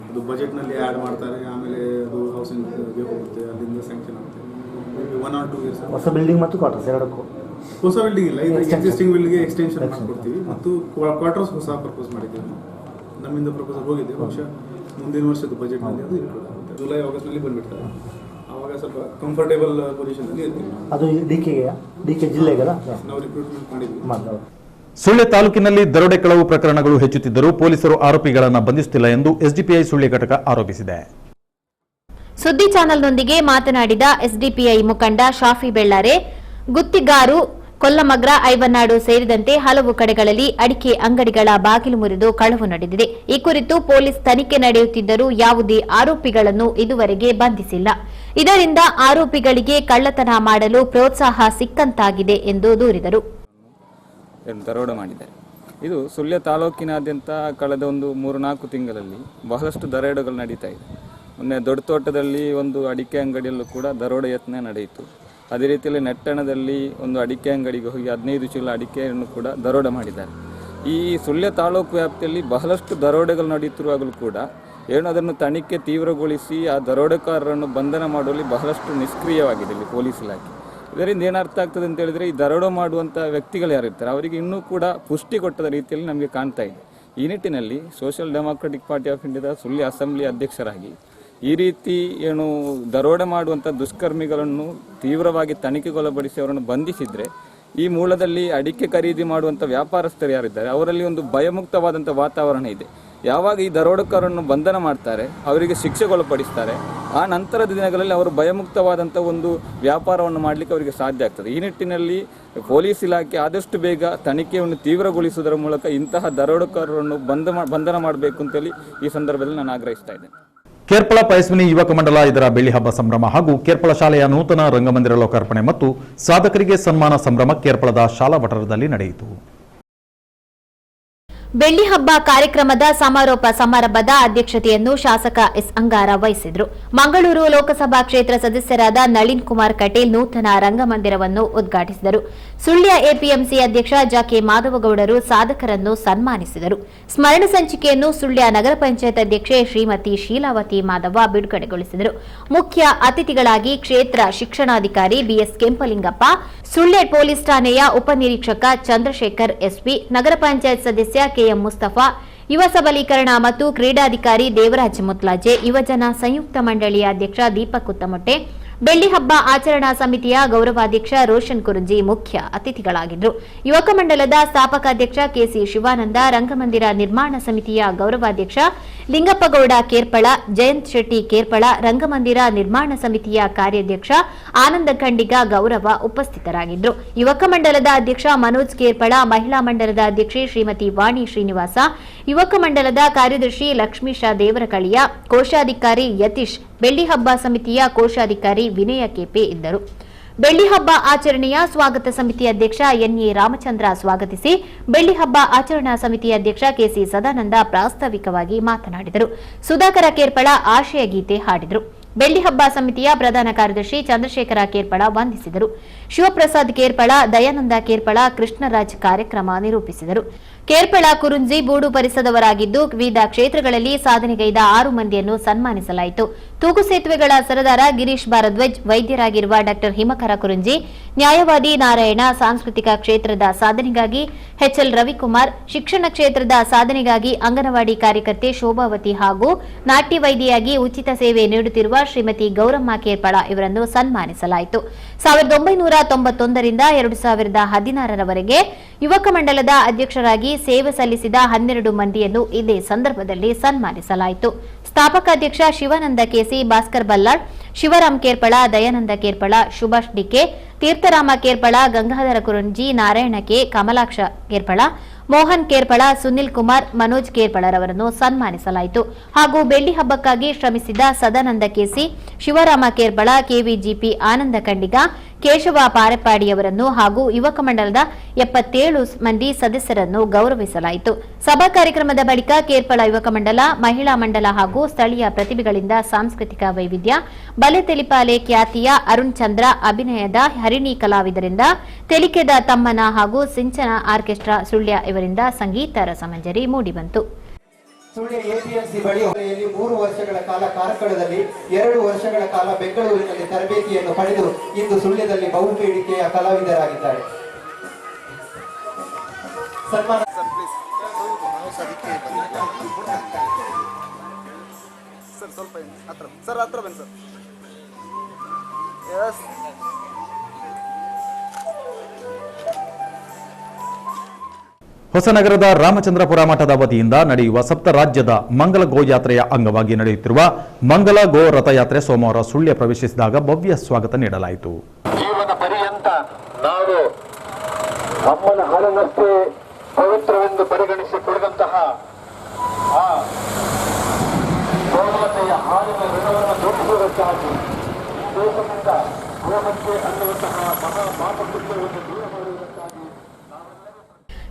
ಅದು ಬಜೆಟ್ನಲ್ಲಿ ಆ್ಯಡ್ ಮಾಡ್ತಾರೆ, ಆಮೇಲೆ ಅದು ಹೌಸಿಂಗ್ಗೆ ಹೋಗುತ್ತೆ, ಅಲ್ಲಿಂದ ಸ್ಯಾಂಕ್ಷನ್ ಆಗುತ್ತೆ. 1 or 2 years. ಹೊಸ ಬಿಲ್ಡಿಂಗ್ ಮತ್ತು ಕ್ವಾರ್ಟರ್ಸ್ ಎರಡಕ್ಕೂ ಹೊಸ ಬಿಲ್ಡಿಂಗ್ ಇಲ್ಲ, ಇದು ಎಕ್ಸಿಸ್ಟಿಂಗ್ ಬಿಲ್ಡಿಂಗ್ಗೆ ಎಕ್ಸ್ಟೆನ್ಷನ್ ಮಾಡ್ಕೊಡ್ತೀವಿ. ಮತ್ತು ಕ್ವಾರ್ಟರ್ಸ್ ಹೊಸ ಪ್ರಪೋಸ್ ಮಾಡಿದ್ದೀವಿ. ನಮ್ಮಿಂದ ಪ್ರಪೋಸಲ್ ಹೋಗಿದೆ. ಬಹುಶಃ ಮುಂದಿನ ವರ್ಷದ ಬಜೆಟ್ನಲ್ಲಿ ಅದು ಇನ್ಕ್ಲೂಡ್ ಆಗುತ್ತೆ. ಜುಲೈ ಆಗಸ್ಟ್ನಲ್ಲಿ ಬಂದುಬಿಡ್ತಾರೆ. ಆವಾಗ ಸ್ವಲ್ಪ ಕಂಫರ್ಟೇಬಲ್ ಪೊಸಿಷನಲ್ಲಿ ಇರ್ತೀವಿ. ಅದು ಡಿಕೆ ಜಿಲ್ಲೆಗಲ್ಲ ನಾವು ರಿಕ್ರೂಟ್ಮೆಂಟ್ ಮಾಡಿದ್ವಿ. ಸುಳ್ಯ ತಾಲೂಕಿನಲ್ಲಿ ದರೋಡೆ ಕಳವು ಪ್ರಕರಣಗಳು ಹೆಚ್ಚುತ್ತಿದ್ದರೂ ಪೊಲೀಸರು ಆರೋಪಿಗಳನ್ನು ಬಂಧಿಸುತ್ತಿಲ್ಲ ಎಂದು ಎಸ್ಡಿಪಿಐ ಸುಳ್ಯ ಘಟಕ ಆರೋಪಿಸಿದೆ. ಸುದ್ದಿ ಚಾನೆಲ್ನೊಂದಿಗೆ ಮಾತನಾಡಿದ ಎಸ್ಡಿಪಿಐ ಮುಖಂಡ ಶಾಫಿ ಬೆಳ್ಳಾರೆ, ಗುತ್ತಿಗಾರು ಕೊಲ್ಲಮಗ್ರ, ಐವನಾಡು ಸೇರಿದಂತೆ ಹಲವು ಕಡೆಗಳಲ್ಲಿ ಅಡಿಕೆ ಅಂಗಡಿಗಳ ಬಾಗಿಲು ಮುರಿದು ಕಳವು ನಡೆದಿದೆ. ಈ ಕುರಿತು ಪೊಲೀಸ್ ತನಿಖೆ ನಡೆಯುತ್ತಿದ್ದರೂ ಯಾವುದೇ ಆರೋಪಿಗಳನ್ನು ಇದುವರೆಗೆ ಬಂಧಿಸಿಲ್ಲ. ಇದರಿಂದ ಆರೋಪಿಗಳಿಗೆ ಕಳ್ಳತನ ಮಾಡಲು ಪ್ರೋತ್ಸಾಹ ಸಿಕ್ಕಂತಾಗಿದೆ ಎಂದು ದೂರಿದರು. ದರೋಡೆ ಮಾಡಿದ್ದಾರೆ. ಇದು ಸುಳ್ಯ ತಾಲೂಕಿನಾದ್ಯಂತ ಕಳೆದ ಒಂದು 3-4 ತಿಂಗಳಲ್ಲಿ ಬಹಳಷ್ಟು ದರೋಡೆಗಳು ನಡೀತಾ ಇದೆ. ಮೊನ್ನೆ ದೊಡ್ಡ ತೋಟದಲ್ಲಿ ಒಂದು ಅಡಿಕೆ ಅಂಗಡಿಯಲ್ಲೂ ಕೂಡ ದರೋಡೆ ಯತ್ನ ನಡೆಯಿತು. ಅದೇ ರೀತಿಯಲ್ಲಿ ನೆಟ್ಟಣದಲ್ಲಿ ಒಂದು ಅಡಿಕೆ ಅಂಗಡಿಗೆ ಹೋಗಿ 15 ಚೀಲ ಅಡಿಕೆಯನ್ನು ಕೂಡ ದರೋಡೆ ಮಾಡಿದ್ದಾರೆ. ಈ ಸುಳ್ಯ ತಾಲೂಕು ವ್ಯಾಪ್ತಿಯಲ್ಲಿ ಬಹಳಷ್ಟು ದರೋಡೆಗಳು ನಡೆಯುತ್ತಿರುವಾಗಲೂ ಕೂಡ ಅದನ್ನು ತನಿಖೆ ತೀವ್ರಗೊಳಿಸಿ ಆ ದರೋಡೆಕಾರರನ್ನು ಬಂಧನ ಮಾಡುವಲ್ಲಿ ಬಹಳಷ್ಟು ನಿಷ್ಕ್ರಿಯವಾಗಿದೆ ಇಲ್ಲಿ ಪೊಲೀಸ್ ಇಲಾಖೆ. ಇದರಿಂದ ಏನರ್ಥ ಆಗ್ತದೆ ಅಂತ ಹೇಳಿದರೆ, ಈ ದರೋಡೆ ಮಾಡುವಂಥ ವ್ಯಕ್ತಿಗಳು ಯಾರಿರ್ತಾರೆ ಅವರಿಗೆ ಇನ್ನೂ ಕೂಡ ಪುಷ್ಟಿ ಕೊಟ್ಟದ ರೀತಿಯಲ್ಲಿ ನಮಗೆ ಕಾಣ್ತಾ ಇದೆ. ಈ ನಿಟ್ಟಿನಲ್ಲಿ ಸೋಷಿಯಲ್ ಡೆಮಾಕ್ರೆಟಿಕ್ ಪಾರ್ಟಿ ಆಫ್ ಇಂಡಿಯಾದ ಸುಳ್ಯ ಅಸೆಂಬ್ಲಿ ಅಧ್ಯಕ್ಷರಾಗಿ ಈ ರೀತಿ ದರೋಡೆ ಮಾಡುವಂಥ ದುಷ್ಕರ್ಮಿಗಳನ್ನು ತೀವ್ರವಾಗಿ ತನಿಖೆಗೊಳಪಡಿಸಿ ಅವರನ್ನು ಬಂಧಿಸಿದರೆ ಈ ಮೂಲದಲ್ಲಿ ಅಡಿಕೆ ಖರೀದಿ ಮಾಡುವಂಥ ವ್ಯಾಪಾರಸ್ಥರು ಯಾರಿದ್ದಾರೆ ಅವರಲ್ಲಿ ಒಂದು ಭಯಮುಕ್ತವಾದಂಥ ವಾತಾವರಣ ಇದೆ. ಯಾವಾಗ ಈ ದರೋಡೆಕೋರರನ್ನು ಬಂಧನ ಮಾಡ್ತಾರೆ, ಅವರಿಗೆ ಶಿಕ್ಷೆಗೊಳಪಡಿಸ್ತಾರೆ, ಆ ನಂತರದ ದಿನಗಳಲ್ಲಿ ಅವರು ಭಯಮುಕ್ತವಾದಂಥ ಒಂದು ವ್ಯಾಪಾರವನ್ನು ಮಾಡಲಿಕ್ಕೆ ಅವರಿಗೆ ಸಾಧ್ಯ ಆಗ್ತದೆ. ಈ ನಿಟ್ಟಿನಲ್ಲಿ ಪೊಲೀಸ್ ಇಲಾಖೆ ಆದಷ್ಟು ಬೇಗ ತನಿಖೆಯನ್ನು ತೀವ್ರಗೊಳಿಸುವುದರ ಮೂಲಕ ಇಂತಹ ದರೋಡೆಕೋರರನ್ನು ಬಂಧನ ಮಾಡಬೇಕು ಅಂತೇಳಿ ಈ ಸಂದರ್ಭದಲ್ಲಿ ನಾನು ಆಗ್ರಹಿಸ್ತಾ ಇದ್ದೇನೆ. ಕೇರ್ಪಳ ಪಯಸ್ವಿನಿ ಯುವಕ ಮಂಡಲ ಇದರ ಬೆಳ್ಳಿ ಹಬ್ಬ ಸಂಭ್ರಮ ಹಾಗೂ ಕೇರ್ಪಳ ಶಾಲೆಯ ನೂತನ ರಂಗಮಂದಿರ ಲೋಕಾರ್ಪಣೆ ಮತ್ತು ಸಾಧಕರಿಗೆ ಸನ್ಮಾನ ಸಂಭ್ರಮ ಕೇರ್ಪಳದ ಶಾಲಾ ವಠಾರದಲ್ಲಿ ನಡೆಯಿತು. ಬೆಳ್ಳಿ ಹಬ್ಬ ಕಾರ್ಯಕ್ರಮದ ಸಮಾರೋಪ ಸಮಾರಂಭದ ಅಧ್ಯಕ್ಷತೆಯನ್ನು ಶಾಸಕ ಎಸ್ ಅಂಗಾರ ವಹಿಸಿದರು. ಮಂಗಳೂರು ಲೋಕಸಭಾ ಕ್ಷೇತ್ರ ಸದಸ್ಯರಾದ ನಳಿನ್ ಕುಮಾರ್ ಕಟೀಲ್ ನೂತನ ರಂಗಮಂದಿರವನ್ನು ಉದ್ಘಾಟಿಸಿದರು. ಸುಳ್ಯ ಎಪಿಎಂಸಿ ಅಧ್ಯಕ್ಷ ಜಾಕೆ ಮಾಧವಗೌಡರು ಸಾಧಕರನ್ನು ಸನ್ಮಾನಿಸಿದರು. ಸ್ಮರಣ ಸಂಚಿಕೆಯನ್ನು ಸುಳ್ಯ ನಗರ ಪಂಚಾಯತ್ ಅಧ್ಯಕ್ಷೆ ಶ್ರೀಮತಿ ಶೀಲಾವತಿ ಮಾಧವ ಬಿಡುಗಡೆಗೊಳಿಸಿದರು. ಮುಖ್ಯ ಅತಿಥಿಗಳಾಗಿ ಕ್ಷೇತ್ರ ಶಿಕ್ಷಣಾಧಿಕಾರಿ ಬಿಎಸ್ ಕೆಂಪಲಿಂಗಪ್ಪ, ಸುಳ್ಯ ಪೊಲೀಸ್ ಠಾಣೆಯ ಉಪನಿರೀಕ್ಷಕ ಚಂದ್ರಶೇಖರ್ ಎಸ್ಪಿ, ನಗರ ಪಂಚಾಯತ್ ಸದಸ್ಯ ಕೆಎಂ ಮುಸ್ತಫಾ, ಯುವ ಸಬಲೀಕರಣ ಮತ್ತು ಕ್ರೀಡಾಧಿಕಾರಿ ದೇವರಾಜ್ ಮುತ್ಲಾಜೆ, ಯುವಜನ ಸಂಯುಕ್ತ ಮಂಡಳಿಯ ಅಧ್ಯಕ್ಷ ದೀಪಕ್ ಉತ್ತಮೊಟ್ಟೆ, ಬೆಳ್ಳಿ ಹಬ್ಬ ಆಚರಣಾ ಸಮಿತಿಯ ಗೌರವಾಧ್ಯಕ್ಷ ರೋಷನ್ ಕುರುಂಜಿ ಮುಖ್ಯ ಅತಿಥಿಗಳಾಗಿದ್ದರು. ಯುವಕ ಮಂಡಲದ ಸ್ಥಾಪಕ ಅಧ್ಯಕ್ಷ ಕೆಸಿ ಶಿವಾನಂದ, ರಂಗಮಂದಿರ ನಿರ್ಮಾಣ ಸಮಿತಿಯ ಗೌರವಾಧ್ಯಕ್ಷ ಲಿಂಗಪ್ಪಗೌಡ ಕೇರ್ಪಳ, ಜಯಂತ್ ಶೆಟ್ಟಿ ಕೇರ್ಪಳ, ರಂಗಮಂದಿರ ನಿರ್ಮಾಣ ಸಮಿತಿಯ ಕಾರ್ಯಾಧ್ಯಕ್ಷ ಆನಂದ ಖಂಡಿಗ ಗೌರವ ಉಪಸ್ಥಿತರಾಗಿದ್ದರು. ಯುವಕ ಮಂಡಲದ ಅಧ್ಯಕ್ಷ ಮನೋಜ್ ಕೇರ್ಪಳ, ಮಹಿಳಾ ಮಂಡಲದ ಅಧ್ಯಕ್ಷೆ ಶ್ರೀಮತಿ ವಾಣಿ ಶ್ರೀನಿವಾಸ, ಯುವಕ ಮಂಡಲದ ಕಾರ್ಯದರ್ಶಿ ಲಕ್ಷ್ಮೀಶ ದೇವರಕಳಿಯ, ಕೋಶಾಧಿಕಾರಿ ಯತೀಶ್, ಬೆಳ್ಳಿ ಹಬ್ಬ ಸಮಿತಿಯ ಕೋಶಾಧಿಕಾರಿ ವಿನಯ ಕೆಪಿ ಇದ್ದರು. ಬೆಳ್ಳಿ ಹಬ್ಬ ಆಚರಣೆಯ ಸ್ವಾಗತ ಸಮಿತಿ ಅಧ್ಯಕ್ಷ ಎನ್ಎ ರಾಮಚಂದ್ರ ಸ್ವಾಗತಿಸಿ, ಬೆಳ್ಳಿ ಹಬ್ಬ ಆಚರಣಾ ಸಮಿತಿ ಅಧ್ಯಕ್ಷ ಕೆಸಿ ಸದಾನಂದ ಪ್ರಾಸ್ತಾವಿಕವಾಗಿ ಮಾತನಾಡಿದರು. ಸುಧಾಕರ ಕೇರ್ಪಳ ಆಶಯ ಗೀತೆ ಹಾಡಿದರು. ಬೆಳ್ಳಿ ಹಬ್ಬ ಸಮಿತಿಯ ಪ್ರಧಾನ ಕಾರ್ಯದರ್ಶಿ ಚಂದ್ರಶೇಖರ ಕೇರ್ಪಳ ವಂದಿಸಿದರು. ಶಿವಪ್ರಸಾದ್ ಕೇರ್ಪಳ, ದಯಾನಂದ ಕೇರ್ಪಳ, ಕೃಷ್ಣರಾಜ್ ಕಾರ್ಯಕ್ರಮ ನಿರೂಪಿಸಿದರು. ಕೇರ್ಪಳ ಕುರುಂಜಿ ಬೂಡು ಪರಿಸದವರಾಗಿದ್ದು ವಿವಿಧ ಕ್ಷೇತ್ರಗಳಲ್ಲಿ ಸಾಧನೆಗೈದ 6 ಮಂದಿಯನ್ನು ಸನ್ಮಾನಿಸಲಾಯಿತು. ತೂಗು ಸೇತುವೆಗಳ ಸರದಾರ ಗಿರೀಶ್ ಭಾರದ್ವಾಜ್, ವೈದ್ಯರಾಗಿರುವ ಡಾ ಹಿಮಕರ ಕುರುಂಜಿ, ನ್ಯಾಯವಾದಿ ನಾರಾಯಣ, ಸಾಂಸ್ಕೃತಿಕ ಕ್ಷೇತ್ರದ ಸಾಧನೆಗಾಗಿ ಎಚ್ಎಲ್ ರವಿಕುಮಾರ್, ಶಿಕ್ಷಣ ಕ್ಷೇತ್ರದ ಸಾಧನೆಗಾಗಿ ಅಂಗನವಾಡಿ ಕಾರ್ಯಕರ್ತೆ ಶೋಭಾವತಿ ಹಾಗೂ ನಾಟ್ಯ ವೈದ್ಯೆಯಾಗಿ ಉಚಿತ ಸೇವೆ ನೀಡುತ್ತಿರುವ ಶ್ರೀಮತಿ ಗೌರಮ್ಮ ಕೇರ್ಪಳ ಇವರನ್ನು ಸನ್ಮಾನಿಸಲಾಯಿತು. 1991 ರಿಂದ 2016ರವರೆಗೆ ಯುವಕ ಮಂಡಲದ ಅಧ್ಯಕ್ಷರಾಗಿ ಸೇವೆ ಸಲ್ಲಿಸಿದ 12 ಮಂದಿಯನ್ನು ಇದೇ ಸಂದರ್ಭದಲ್ಲಿ ಸನ್ಮಾನಿಸಲಾಯಿತು. ಸ್ಥಾಪಕ ಅಧ್ಯಕ್ಷ Shivananda KC, Bhaskar Ballal, Shivaram Kerpala, Dayananda Kerpala, Subhash DK, Theertharama Kerpala, Gangadhara Kurunji, Narayana K, Kamalaksha Kerpala, Mohan Kerpala, Sunil Kumar, Manoj ಕೇರ್ಪಳರವರನ್ನು ಸನ್ಮಾನಿಸಲಾಯಿತು. ಹಾಗೂ ಬೆಳ್ಳಿ ಹಬ್ಬಕ್ಕಾಗಿ ಶ್ರಮಿಸಿದ ಸದಾನಂದ ಕೆಸಿ, ಶಿವರಾಮ ಕೇರ್ಪಳ, ಕೆವಿಜಿಪಿ ಆನಂದ ಖಂಡಿಗ, ಕೇಶವ ಪಾರೆಪಾಡಿಯವರನ್ನು ಹಾಗೂ ಯುವಕ ಮಂಡಲದ 77 ಮಂದಿ ಸದಸ್ಯರನ್ನು ಗೌರವಿಸಲಾಯಿತು. ಸಭಾ ಕಾರ್ಯಕ್ರಮದ ಬಳಿಕ ಕೇರ್ಪಳ ಯುವಕ ಮಂಡಲ, ಮಹಿಳಾ ಮಂಡಲ ಹಾಗೂ ಸ್ಥಳೀಯ ಪ್ರತಿಭೆಗಳಿಂದ ಸಾಂಸ್ಕೃತಿಕ ವೈವಿಧ್ಯ, ಬಲೆ ತೆಲಿಪಾಲೆ ಖ್ಯಾತಿಯ ಅರುಣ್ ಚಂದ್ರ, ಅಭಿನಯದ ಹರಿಣಿ ಕಲಾವಿದರಿಂದ ತೆಲಿಕೆದ ತಮ್ಮನ ಹಾಗೂ ಸಿಂಚನ ಆರ್ಕೆಸ್ಟ್ರಾ ಸುಳ್ಯ ಇವರಿಂದ ಸಂಗೀತ ರಸಮಂಜರಿ ಮೂಡಿಬಂತು. ಸುಳ್ಯ ಎಪಿಎಂಸಿ ಬಳಿ 3 ವರ್ಷಗಳ ಕಾಲ ಕಾರ್ಕಳದಲ್ಲಿ, 2 ವರ್ಷಗಳ ಕಾಲ ಬೆಂಗಳೂರಿನಲ್ಲಿ ತರಬೇತಿಯನ್ನು ಪಡೆದು ಇಂದು ಸುಳ್ಯದಲ್ಲಿ ಬಹುಬೇಡಿಕೆಯ ಕಲಾವಿದರಾಗಿದ್ದಾರೆ. ಸನ್ಮಾನ ಹೊಸನಗರದ ರಾಮಚಂದ್ರಪುರ ಮಠದ ವತಿಯಿಂದ ನಡೆಯುವ ಸಪ್ತ ರಾಜ್ಯದ ಮಂಗಲ ಗೋ ಯಾತ್ರೆಯ ಅಂಗವಾಗಿ ನಡೆಯುತ್ತಿರುವ ಮಂಗಲ ಗೋ ರಥಯಾತ್ರೆ ಸೋಮವಾರ ಸುಳ್ಯ ಪ್ರವೇಶಿಸಿದಾಗ ಭವ್ಯ ಸ್ವಾಗತ ನೀಡಲಾಯಿತು. ಜೀವನ ಪರ್ಯಂತ ನಾವು ಅಮ್ಮನ ಹಾಲನ್ನಷ್ಟೇ ಪವಿತ್ರವೆಂದು ಪರಿಗಣಿಸಿಕೊಳ್ಳದಂತಹ ಆ ಗೋಮಾತೆಯ ಹಾಲಿನ ಋಣವನ್ನು ಜೋಡಿಸುವುದಕ್ಕಾಗಿ ಈ ದೇಶದಿಂದ ಗೋಹತ್ಯೆ ಅನ್ನುವಂತಹ ಮಹಾ ಪಾಪಕೃತ್ಯವನ್ನು ದೂರ ಮಾಡುವುದಕ್ಕಾಗಿ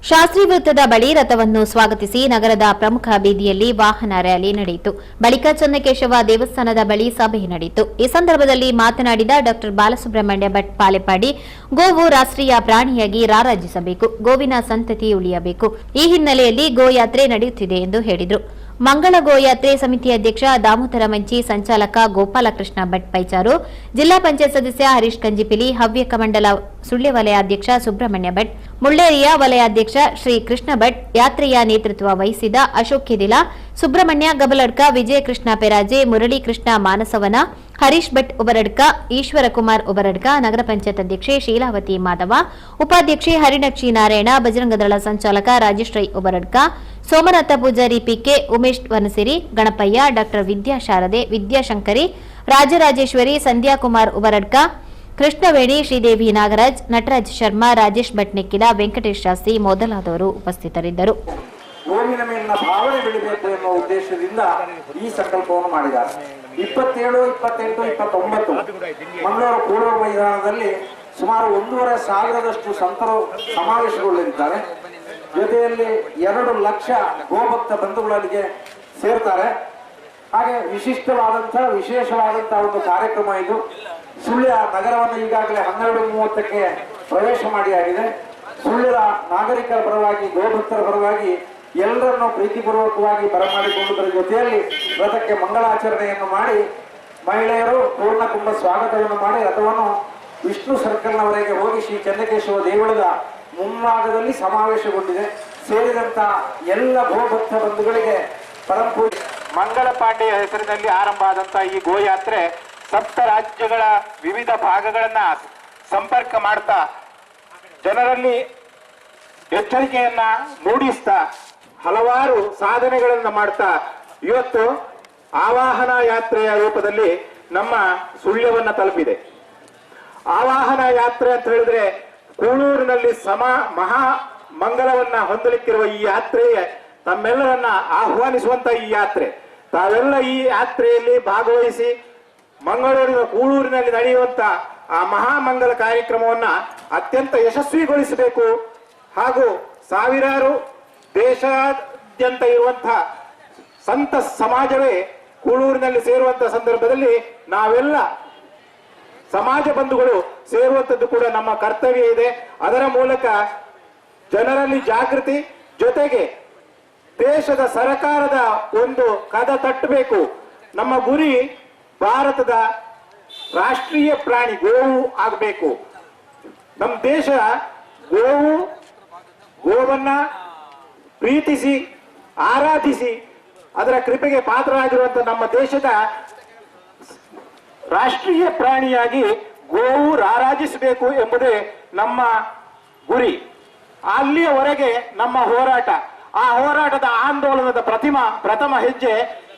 ಶಾಸ್ತ್ರಿ ವೃತ್ತದ ಬಳಿ ರಥವನ್ನು ಸ್ವಾಗತಿಸಿ ನಗರದ ಪ್ರಮುಖ ಬೀದಿಯಲ್ಲಿ ವಾಹನ ರ್ಯಾಲಿ ನಡೆಯಿತು. ಬಳಿಕ ಚನ್ನಕೇಶವ ದೇವಸ್ಥಾನದ ಬಳಿ ಸಭೆ ನಡೆಯಿತು. ಈ ಸಂದರ್ಭದಲ್ಲಿ ಮಾತನಾಡಿದ ಡಾ ಬಾಲಸುಬ್ರಹ್ಮಣ್ಯ ಭಟ್ ಪಾಲೆಪಾಡಿ, ಗೋವು ರಾಷ್ಟ್ರೀಯ ಪ್ರಾಣಿಯಾಗಿ ರಾರಾಜಿಸಬೇಕು, ಗೋವಿನ ಸಂತತಿ ಉಳಿಯಬೇಕು. ಈ ಹಿನ್ನೆಲೆಯಲ್ಲಿ ಗೋ ಯಾತ್ರೆ ನಡೆಯುತ್ತಿದೆ ಎಂದು ಹೇಳಿದರು. ಮಂಗಳ ಗೋಯಾತ್ರೆ ಸಮಿತಿ ಅಧ್ಯಕ್ಷ ದಾಮೋದರ ಮಂಚಿ, ಸಂಚಾಲಕ ಗೋಪಾಲಕೃಷ್ಣ ಭಟ್ ಪೈಚಾರು, ಜಿಲ್ಲಾ ಪಂಚಾಯತ್ ಸದಸ್ಯ ಹರೀಶ್ ಕಂಜಿಪಿಲಿ, ಹವ್ಯಕ ಮಂಡಲ ಸುಳ್ಯ ವಲಯಾಧ್ಯಕ್ಷ ಸುಬ್ರಹ್ಮಣ್ಯ ಭಟ್, ಮುಳ್ಳೇರಿಯ ವಲಯಾಧ್ಯಕ್ಷ ಶ್ರೀ ಕೃಷ್ಣ ಭಟ್, ಯಾತ್ರೆಯ ನೇತೃತ್ವ ವಹಿಸಿದ ಅಶೋಕ್ ಕೆದಿಲಾ, ಸುಬ್ರಹ್ಮಣ್ಯ ಗಬಲಡ್ಕ, ವಿಜಯಕೃಷ್ಣ ಪೆರಾಜೆ, ಮುರಳೀಕೃಷ್ಣ ಮಾನಸವನ, ಹರೀಶ್ ಭಟ್ ಉಬರಡ್ಕ, ಈಶ್ವರಕುಮಾರ್ ಉಬರಡ್ಕ, ನಗರ ಪಂಚಾಯತ್ ಅಧ್ಯಕ್ಷೆ ಶೀಲಾವತಿ ಮಾಧವ, ಉಪಾಧ್ಯಕ್ಷೆ ಹರಿಣಕ್ಷಿ ನಾರಾಯಣ, ಬಜರಂಗದಳ ಸಂಚಾಲಕ ರಾಜೇಶ್ ರೈ ಉಬರಡ್ಕ, ಸೋಮನಾಥ ಪೂಜಾರಿ ಪಿಕೆ, ಉಮೇಶ್ ವನಸಿರಿ, ಗಣಪಯ್ಯ, ಡಾ ವಿದ್ಯಾಶಾರದೆ, ವಿದ್ಯಾಶಂಕರಿ, ರಾಜರಾಜೇಶ್ವರಿ, ಸಂಧ್ಯಾಕುಮಾರ್ ಉಬರಡ್ಕ, ಕೃಷ್ಣವೇಣಿ, ಶ್ರೀದೇವಿ ನಾಗರಾಜ್, ನಟರಾಜ್ ಶರ್ಮಾ, ರಾಜೇಶ್ ಭಟ್ ನಿಖಿಲ, ವೆಂಕಟೇಶ್ ಶಾಸ್ತ್ರಿ ಮೊದಲಾದವರು ಉಪಸ್ಥಿತರಿದ್ದರು. ಗೋವಿನ ಮೇಲಿನ ಭಾವನೆ ಬೆಳಿಬೇಕು ಎನ್ನುವ ಉದ್ದೇಶದಿಂದ ಈ ಸಂಕಲ್ಪವನ್ನು ಮಾಡಿದ್ದಾರೆ. 27, 28, 29 ಮಂಗಳೂರು ಪೂರ್ವ ಮೈದಾನದಲ್ಲಿ ಸುಮಾರು 1,500 ಸಂತರು ಸಮಾವೇಶಗೊಳ್ಳಲಿದ್ದಾರೆ. ಜೊತೆಯಲ್ಲಿ 2 ಲಕ್ಷ ಗೋಭಕ್ತ ಬಂಧುಗಳಲ್ಲಿಗೆ ಸೇರ್ತಾರೆ. ಹಾಗೆ ವಿಶೇಷವಾದಂತಹ ಒಂದು ಕಾರ್ಯಕ್ರಮ ಇದು. ಸುಳ್ಯ ನಗರವನ್ನು ಈಗಾಗಲೇ 12:30ಕ್ಕೆ ಪ್ರವೇಶ ಮಾಡಿಯಾಗಿದೆ. ಸುಳ್ಯದ ನಾಗರಿಕರ ಪರವಾಗಿ, ಗೋಭಕ್ತರ ಪರವಾಗಿ ಎಲ್ಲರನ್ನು ಪ್ರೀತಿಪೂರ್ವಕವಾಗಿ ಬರಮಾಡಿಕೊಳ್ಳುವುದರ ಜೊತೆಯಲ್ಲಿ ರಥಕ್ಕೆ ಮಂಗಳಾಚರಣೆಯನ್ನು ಮಾಡಿ ಮಹಿಳೆಯರು ಪೂರ್ಣಕುಂಭ ಸ್ವಾಗತವನ್ನು ಮಾಡಿ ರಥವನ್ನು ವಿಷ್ಣು ಸರ್ಕಲ್ನವರೆಗೆ ಹೋಗಿ ಶ್ರೀ ಚನ್ನಕೇಶವ ದೇವಳದ ಮುಂಭಾಗದಲ್ಲಿ ಸಮಾವೇಶಗೊಂಡಿದೆ. ಸೇರಿದಂತ ಎಲ್ಲ ಗೋಭಕ್ತ ಬಂಧುಗಳಿಗೆ ಪರಂಪೂಜೆ ಮಂಗಳ ಪಾಂಡೆಯ ಹೆಸರಿನಲ್ಲಿ ಆರಂಭ ಆದಂತಹ ಈ ಗೋಯಾತ್ರೆ 7 ರಾಜ್ಯಗಳ ವಿವಿಧ ಭಾಗಗಳನ್ನ ಸಂಪರ್ಕ ಮಾಡ್ತಾ ಜನರಲ್ಲಿ ಎಚ್ಚರಿಕೆಯನ್ನ ಮೂಡಿಸ್ತಾ ಹಲವಾರು ಸಾಧನೆಗಳನ್ನು ಮಾಡ್ತಾ ಇವತ್ತು ಆವಾಹನ ಯಾತ್ರೆಯ ರೂಪದಲ್ಲಿ ನಮ್ಮ ಸುಳ್ಯವನ್ನ ತಲುಪಿದೆ. ಆವಾಹನ ಯಾತ್ರೆ ಅಂತ ಹೇಳಿದ್ರೆ ಕೂಳೂರಿನಲ್ಲಿ ಮಹಾ ಮಂಗಲವನ್ನ ಹೊಂದಲಿಕ್ಕಿರುವ ಈ ಯಾತ್ರೆಗೆ ತಮ್ಮೆಲ್ಲರನ್ನ ಆಹ್ವಾನಿಸುವಂತ ಈ ಯಾತ್ರೆ, ತಾವೆಲ್ಲ ಈ ಯಾತ್ರೆಯಲ್ಲಿ ಭಾಗವಹಿಸಿ ಮಂಗಳೂರಿನ ಕೂಳೂರಿನಲ್ಲಿ ನಡೆಯುವಂತ ಆ ಮಹಾಮಂಗಲ ಕಾರ್ಯಕ್ರಮವನ್ನ ಅತ್ಯಂತ ಯಶಸ್ವಿಗೊಳಿಸಬೇಕು. ಹಾಗೂ ಸಾವಿರಾರು ದೇಶಾದ್ಯಂತ ಇರುವಂತಹ ಸಂತ ಸಮಾಜವೇ ಕೂಳೂರಿನಲ್ಲಿ ಸೇರುವಂತಹ ಸಂದರ್ಭದಲ್ಲಿ ನಾವೆಲ್ಲ ಸಮಾಜ ಬಂಧುಗಳು ಸೇರುವಂತದ್ದು ಕೂಡ ನಮ್ಮ ಕರ್ತವ್ಯ ಇದೆ. ಅದರ ಮೂಲಕ ಜನರಲ್ಲಿ ಜಾಗೃತಿ, ಜೊತೆಗೆ ದೇಶದ ಸರ್ಕಾರದ ಒಂದು ಕದ ತಟ್ಟಬೇಕು. ನಮ್ಮ ಗುರಿ ಭಾರತದ ರಾಷ್ಟ್ರೀಯ ಪ್ರಾಣಿ ಗೋವು ಆಗಬೇಕು. ನಮ್ಮ ದೇಶ ಗೋವನ್ನ ಪ್ರೀತಿಸಿ ಆರಾಧಿಸಿ ಅದರ ಕೃಪೆಗೆ ಪಾತ್ರರಾಗಿರುವಂತಹ ನಮ್ಮ ದೇಶದ ರಾಷ್ಟ್ರೀಯ ಪ್ರಾಣಿಯಾಗಿ ಗೋವು ರಾರಾಜಿಸಬೇಕು ಎಂಬುದೇ ನಮ್ಮ ಗುರಿ. ಅಲ್ಲಿಯವರೆಗೆ ನಮ್ಮ ಹೋರಾಟ, ಆ ಹೋರಾಟದ ಆಂದೋಲನದ ಪ್ರಥಮ ಹೆಜ್ಜೆ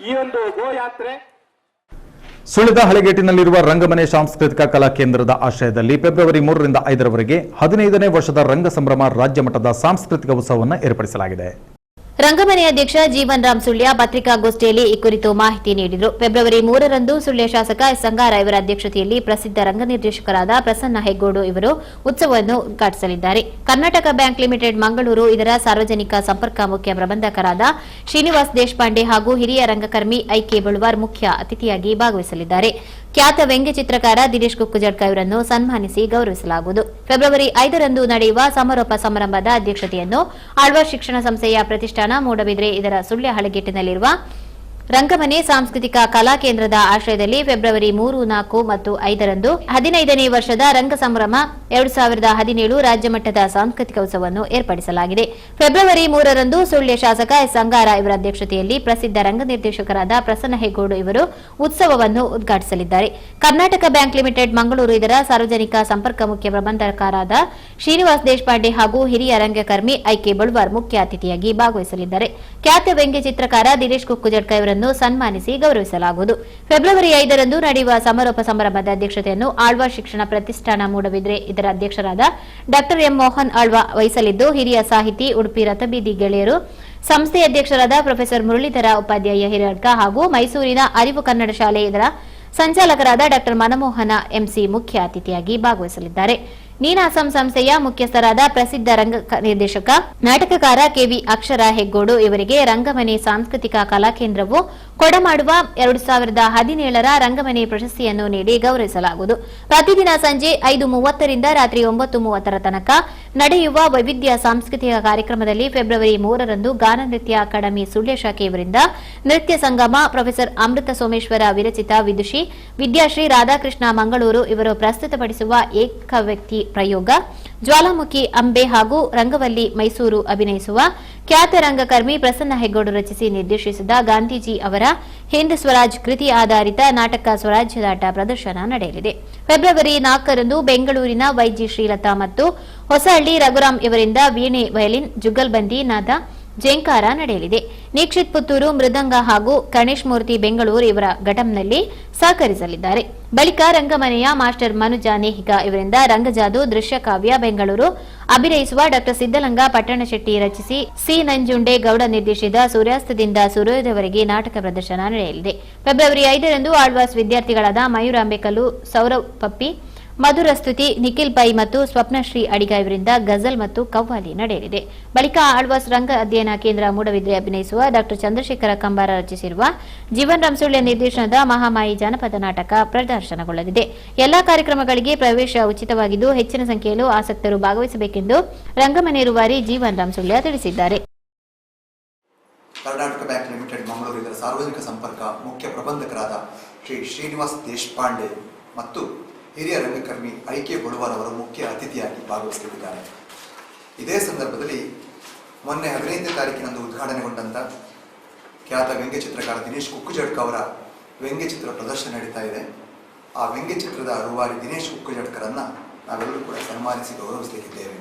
ಈ ಒಂದು ಗೋಯಾತ್ರೆ. ಸುಳ್ಯದ ಹಳೆಗೇಟಿನಲ್ಲಿರುವ ರಂಗಮನೆ ಸಾಂಸ್ಕೃತಿಕ ಕಲಾ ಕೇಂದ್ರದ ಆಶ್ರಯದಲ್ಲಿ ಫೆಬ್ರವರಿ 3 ರಿಂದ 5ರವರೆಗೆ 15ನೇ ವರ್ಷದ ರಂಗ ಸಂಭ್ರಮ ರಾಜ್ಯ ಮಟ್ಟದ ಸಾಂಸ್ಕೃತಿಕ ಉತ್ಸವವನ್ನು ಏರ್ಪಡಿಸಲಾಗಿದೆ. ರಂಗಮನೆ ಅಧ್ಯಕ್ಷ ಜೀವನ್ ರಾಮ್ ಸುಳ್ಯ ಪತ್ರಿಕಾಗೋಷ್ಠಿಯಲ್ಲಿ ಈ ಕುರಿತು ಮಾಹಿತಿ ನೀಡಿದರು. ಫೆಬ್ರವರಿ 3ರಂದು ಸುಳ್ಯ ಶಾಸಕ ಎಸ್ ಸಂಗಾರ ಇವರ ಅಧ್ಯಕ್ಷತೆಯಲ್ಲಿ ಪ್ರಸಿದ್ಧ ರಂಗ ನಿರ್ದೇಶಕರಾದ ಪ್ರಸನ್ನ ಹೆಗ್ಗೋಡು ಇವರು ಉತ್ಸವವನ್ನು ಉದ್ಘಾಟಿಸಲಿದ್ದಾರೆ. ಕರ್ನಾಟಕ ಬ್ಯಾಂಕ್ ಲಿಮಿಟೆಡ್ ಮಂಗಳೂರು ಇದರ ಸಾರ್ವಜನಿಕ ಸಂಪರ್ಕ ಮುಖ್ಯ ಪ್ರಬಂಧಕರಾದ ಶ್ರೀನಿವಾಸ್ ದೇಶಪಾಂಡೆ ಹಾಗೂ ಹಿರಿಯ ರಂಗಕರ್ಮಿ ಐಕೆ ಬಳುವಾರ್ ಮುಖ್ಯ ಅತಿಥಿಯಾಗಿ ಭಾಗವಹಿಸಲಿದ್ದಾರೆ. ಖ್ಯಾತ ವ್ಯಂಗ್ಯ ಚಿತ್ರಕಾರ ದಿನೇಶ್ ಕುಕ್ಕುಜಡ್ಕ ಇವರನ್ನು ಸನ್ಮಾನಿಸಿ ಗೌರವಿಸಲಾಗುವುದು. ಫೆಬ್ರವರಿ 5ರಂದು ನಡೆಯುವ ಸಮಾರೋಪ ಸಮಾರಂಭದ ಅಧ್ಯಕ್ಷತೆಯನ್ನು ಆಳ್ವಾಸ್ ಶಿಕ್ಷಣ ಸಂಸ್ಥೆಯ ಪ್ರತಿಷ್ಠಾನ ಮೂಡಬಿದ್ರೆ ಇದರ ಸುಳ್ಯ ಹಳೆಗೇಟಿನಲ್ಲಿರುವ ರಂಗಮನೆ ಸಾಂಸ್ಕೃತಿಕ ಕಲಾ ಕೇಂದ್ರದ ಆಶ್ರಯದಲ್ಲಿ ಫೆಬ್ರವರಿ 3, 4 ಮತ್ತು 5ರಂದು 15ನೇ ವರ್ಷದ ರಂಗ ಸಂಭ್ರಮ 2017 ರಾಜ್ಯ ಮಟ್ಟದ ಸಾಂಸ್ಕೃತಿಕ ಉತ್ಸವವನ್ನು ಏರ್ಪಡಿಸಲಾಗಿದೆ. ಫೆಬ್ರವರಿ 3ರಂದು ಸುಳ್ಯ ಶಾಸಕ ಎಸ್ ಸಂಗಾರ ಇವರ ಅಧ್ಯಕ್ಷತೆಯಲ್ಲಿ ಪ್ರಸಿದ್ಧ ರಂಗ ನಿರ್ದೇಶಕರಾದ ಪ್ರಸನ್ನ ಹೆಗ್ಗೋಡು ಇವರು ಉತ್ಸವವನ್ನು ಉದ್ಘಾಟಿಸಲಿದ್ದಾರೆ. ಕರ್ನಾಟಕ ಬ್ಯಾಂಕ್ ಲಿಮಿಟೆಡ್ ಮಂಗಳೂರು ಇದರ ಸಾರ್ವಜನಿಕ ಸಂಪರ್ಕ ಮುಖ್ಯ ಪ್ರಬಂಧಕರಾದ ಶ್ರೀನಿವಾಸ್ ದೇಶಪಾಂಡೆ ಹಾಗೂ ಹಿರಿಯ ರಂಗಕರ್ಮಿ ಐಕೆ ಬಳುವಾರ್ ಮುಖ್ಯ ಅತಿಥಿಯಾಗಿ ಭಾಗವಹಿಸಲಿದ್ದಾರೆ. ಖ್ಯಾತ ವ್ಯಂಗ್ಯ ಚಿತ್ರಕಾರ ದಿನೇಶ್ ಕುಕ್ಕುಜಡ್ಕ ಇವರನ್ನು ಸನ್ಮಾನಿಸಿ ಗೌರವಿಸಲಾಗುವುದು. ಫೆಬ್ರವರಿ 5ರಂದು ನಡೆಯುವ ಸಮಾರೋಪ ಸಮಾರಂಭದ ಅಧ್ಯಕ್ಷತೆಯನ್ನು ಆಳ್ವಾಸ್ ಶಿಕ್ಷಣ ಪ್ರತಿಷ್ಠಾನ ಮೂಡಬಿದ್ರೆ ಇದರ ಅಧ್ಯಕ್ಷರಾದ ಡಾ ಎಂ ಮೋಹನ್ ಆಳ್ವಾ ವಹಿಸಲಿದ್ದು, ಹಿರಿಯ ಸಾಹಿತಿ ಉಡುಪಿ ರಥಬೀದಿ ಗೆಳೆಯರು ಸಂಸ್ಥೆಯ ಅಧ್ಯಕ್ಷರಾದ ಪ್ರೊಫೆಸರ್ ಮುರಳೀಧರ ಉಪಾಧ್ಯಾಯ ಹಿರೇಡ್ಕ ಹಾಗೂ ಮೈಸೂರಿನ ಅರಿವು ಕನ್ನಡ ಶಾಲೆ ಇದರ ಸಂಚಾಲಕರಾದ ಡಾ ಮನಮೋಹನ ಎಂಸಿ ಮುಖ್ಯ ಅತಿಥಿಯಾಗಿ ಭಾಗವಹಿಸಲಿದ್ದಾರೆ. ನೀನಾಸಂ ಸಂಸ್ಥೆಯ ಮುಖ್ಯಸ್ಥರಾದ ಪ್ರಸಿದ್ಧ ರಂಗ ನಿರ್ದೇಶಕ ನಾಟಕಕಾರ ಕೆವಿ ಅಕ್ಷರ ಹೆಗ್ಗೋಡು ಇವರಿಗೆ ರಂಗಮನೆ ಸಾಂಸ್ಕೃತಿಕ ಕಲಾ ಕೇಂದ್ರವು ಕೊಡಮಾಡುವ 2017ರ ರಂಗಮನೆ ಪ್ರಶಸ್ತಿಯನ್ನು ನೀಡಿ ಗೌರವಿಸಲಾಗುವುದು. ಪ್ರತಿದಿನ ಸಂಜೆ 5:30ರಿಂದ ರಾತ್ರಿ 9:30ರ ತನಕ ನಡೆಯುವ ವೈವಿಧ್ಯ ಸಾಂಸ್ಕೃತಿಕ ಕಾರ್ಯಕ್ರಮದಲ್ಲಿ ಫೆಬ್ರವರಿ 3ರಂದು ಗಾನ ನೃತ್ಯ ಅಕಾಡೆಮಿ ಸುಳ್ಯ ಶಾಖೆಯವರಿಂದ ನೃತ್ಯ ಸಂಗಮ, ಪ್ರೊಫೆಸರ್ ಅಮೃತ ಸೋಮೇಶ್ವರ ವಿರಚಿತ ವಿದುಷಿ ವಿದ್ಯಾಶ್ರೀ ರಾಧಾಕೃಷ್ಣ ಮಂಗಳೂರು ಇವರು ಪ್ರಸ್ತುತಪಡಿಸುವ ಏಕವ್ಯಕ್ತಿ ಪ್ರಯೋಗ, ಜ್ವಾಲಾಮುಖಿ ಅಂಬೆ ಹಾಗೂ ರಂಗವಲ್ಲಿ ಮೈಸೂರು ಅಭಿನಯಿಸುವ ಖ್ಯಾತ ರಂಗಕರ್ಮಿ ಪ್ರಸನ್ನ ಹೆಗ್ಗೋಡು ರಚಿಸಿ ನಿರ್ದೇಶಿಸಿದ ಗಾಂಧೀಜಿ ಅವರ ಹಿಂದ್ ಸ್ವರಾಜ್ ಕೃತಿ ಆಧಾರಿತ ನಾಟಕ ಸ್ವರಾಜ್ಯದಾಟ ಪ್ರದರ್ಶನ ನಡೆಯಲಿದೆ. ಫೆಬ್ರವರಿ 4ರಂದು ಬೆಂಗಳೂರಿನ ವೈಜಿ ಶ್ರೀಲತಾ ಮತ್ತು ಹೊಸಹಳ್ಳಿ ರಘುರಾಮ್ ಇವರಿಂದ ವೀಣೆ, ವಯಲಿನ್, ಜುಗಲ್ಬಂದಿ, ನಾದ, ಜೇಂಕಾರ ನಡೆಯಲಿದೆ. ನೀಕ್ಷಿತ್ ಪುತ್ತೂರು ಮೃದಂಗ ಹಾಗೂ ಗಣೇಶ್ ಮೂರ್ತಿ ಬೆಂಗಳೂರು ಇವರ ಘಟಂನಲ್ಲಿ ಸಹಕರಿಸಲಿದ್ದಾರೆ. ಬಳಿಕ ರಂಗಮನೆಯ ಮಾಸ್ಟರ್ ಮನುಜ ನೇಹಿಗ ಇವರಿಂದ ರಂಗಜಾದು ದೃಶ್ಯ ಕಾವ್ಯ ಬೆಂಗಳೂರು ಅಭಿನಯಿಸುವ ಡಾ ಸಿದ್ದಲಿಂಗ ಪಟ್ಟಣಶೆಟ್ಟಿ ರಚಿಸಿ ಸಿ ನಂಜುಂಡೆ ಗೌಡ ನಿರ್ದೇಶಿಸಿದ ಸೂರ್ಯಾಸ್ತದಿಂದ ಸೂರ್ಯೋದಯವರೆಗೆ ನಾಟಕ ಪ್ರದರ್ಶನ ನಡೆಯಲಿದೆ. ಫೆಬ್ರವರಿ 5ರಂದು ಆಳ್ವಾಸ್ ವಿದ್ಯಾರ್ಥಿಗಳಾದ ಮಯೂರ ಅಂಬೇಕಲ್ಲು, ಸೌರವ್ ಪಪ್ಪಿ, ಮಧುರಸ್ತುತಿ, ನಿಖಿಲ್ ಪೈ ಮತ್ತು ಸ್ವಪ್ನಶ್ರೀ ಅಡಿಗ ಇವರಿಂದ ಗಜಲ್ ಮತ್ತು ಕವ್ವಾಲಿ ನಡೆಯಲಿದೆ. ಬಳಿಕ ಆಳ್ವಾಸ್ ರಂಗ ಅಧ್ಯಯನ ಕೇಂದ್ರ ಮೂಡಬಿದ್ರೆ ಅಭಿನಯಿಸುವ ಡಾ ಚಂದ್ರಶೇಖರ ಕಂಬಾರ ರಚಿಸಿರುವ ಜೀವನ್ ರಾಮಸುಳ್ಯ ನಿರ್ದೇಶನದ ಮಹಾಮಾಯಿ ಜಾನಪದ ನಾಟಕ ಪ್ರದರ್ಶನಗೊಳ್ಳಲಿದೆ. ಎಲ್ಲಾ ಕಾರ್ಯಕ್ರಮಗಳಿಗೆ ಪ್ರವೇಶ ಉಚಿತವಾಗಿದ್ದು ಹೆಚ್ಚಿನ ಸಂಖ್ಯೆಯಲ್ಲಿ ಆಸಕ್ತರು ಭಾಗವಹಿಸಬೇಕೆಂದು ರಂಗಮನೆ ರೂವಾರಿ ಜೀವನ್ ರಾಮಸುಳ್ಯ ತಿಳಿಸಿದ್ದಾರೆ. ಕರ್ನಾಟಕ ಬ್ಯಾಂಕ್ ಲಿಮಿಟೆಡ್ ಮಂಗಳೂರು ಇದರ ಸಾರ್ವಜನಿಕ ಸಂಪರ್ಕ ಮುಖ್ಯ ಪ್ರಬಂಧಕರಾದ ಶ್ರೀ ಶ್ರೀನಿವಾಸ್ ದೇಶಪಾಂಡೆ ಮತ್ತು ಹಿರಿಯ ರಂಗಕರ್ಮಿ ಐಕೆ ಬುಡವಾರ್ ಅವರು ಮುಖ್ಯ ಅತಿಥಿಯಾಗಿ ಭಾಗವಹಿಸಲಿದ್ದಾರೆ. ಇದೇ ಸಂದರ್ಭದಲ್ಲಿ ಮೊನ್ನೆ 15ನೇ ತಾರೀಕಿನಂದು ಉದ್ಘಾಟನೆಗೊಂಡಂಥ ಖ್ಯಾತ ವ್ಯಂಗ್ಯಚಿತ್ರಕಾರ ದಿನೇಶ್ ಕುಕ್ಕುಜಡ್ಕ ಅವರ ವ್ಯಂಗ್ಯಚಿತ್ರ ಪ್ರದರ್ಶನ ನಡೀತಾ ಇದೆ. ಆ ವ್ಯಂಗ್ಯಚಿತ್ರದ ರೂವಾರಿ ದಿನೇಶ್ ಕುಕ್ಕುಜಡ್ಕರನ್ನು ನಾವೆಲ್ಲರೂ ಕೂಡ ಸನ್ಮಾನಿಸಿ ಗೌರವಿಸಲಿದ್ದೇವೆ.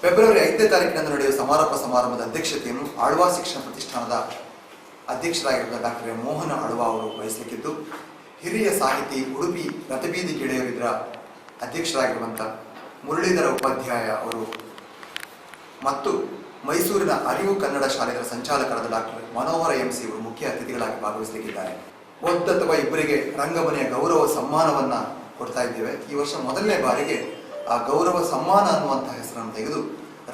ಫೆಬ್ರವರಿ 5ನೇ ತಾರೀಕಿನಂದು ನಡೆಯುವ ಸಮಾರೋಪ ಸಮಾರಂಭದ ಅಧ್ಯಕ್ಷತೆಯನ್ನು ಆಳ್ವಾ ಶಿಕ್ಷಣ ಪ್ರತಿಷ್ಠಾನದ ಅಧ್ಯಕ್ಷರಾಗಿರುವ ಡಾಕ್ಟರ್ ಮೋಹನ ಆಳ್ವಾ ಅವರು ವಹಿಸಲಿಕ್ಕಿದ್ದು, ಹಿರಿಯ ಸಾಹಿತಿ ಉಡುಪಿ ರಥಬೀದಿ ಗೆಳೆಯರಿದ್ರ ಅಧ್ಯಕ್ಷರಾಗಿರುವಂಥ ಮುರಳೀಧರ ಉಪಾಧ್ಯಾಯ ಅವರು ಮತ್ತು ಮೈಸೂರಿನ ಅರಿವು ಕನ್ನಡ ಶಾಲೆಗಳ ಸಂಚಾಲಕರಾದ ಡಾಕ್ಟರ್ ಮನೋಹರ ಎಂಸಿ ಅವರು ಮುಖ್ಯ ಅತಿಥಿಗಳಾಗಿ ಭಾಗವಹಿಸಲಿಕ್ಕಿದ್ದಾರೆ. ಒಬ್ಬ ಅಥವಾ ಇಬ್ಬರಿಗೆ ರಂಗಮನೆಯ ಗೌರವ ಸಮ್ಮಾನವನ್ನ ಕೊಡ್ತಾ ಇದ್ದೇವೆ. ಈ ವರ್ಷ ಮೊದಲನೇ ಬಾರಿಗೆ ಆ ಗೌರವ ಸಮ್ಮಾನ ಅನ್ನುವಂಥ ಹೆಸರನ್ನು ತೆಗೆದು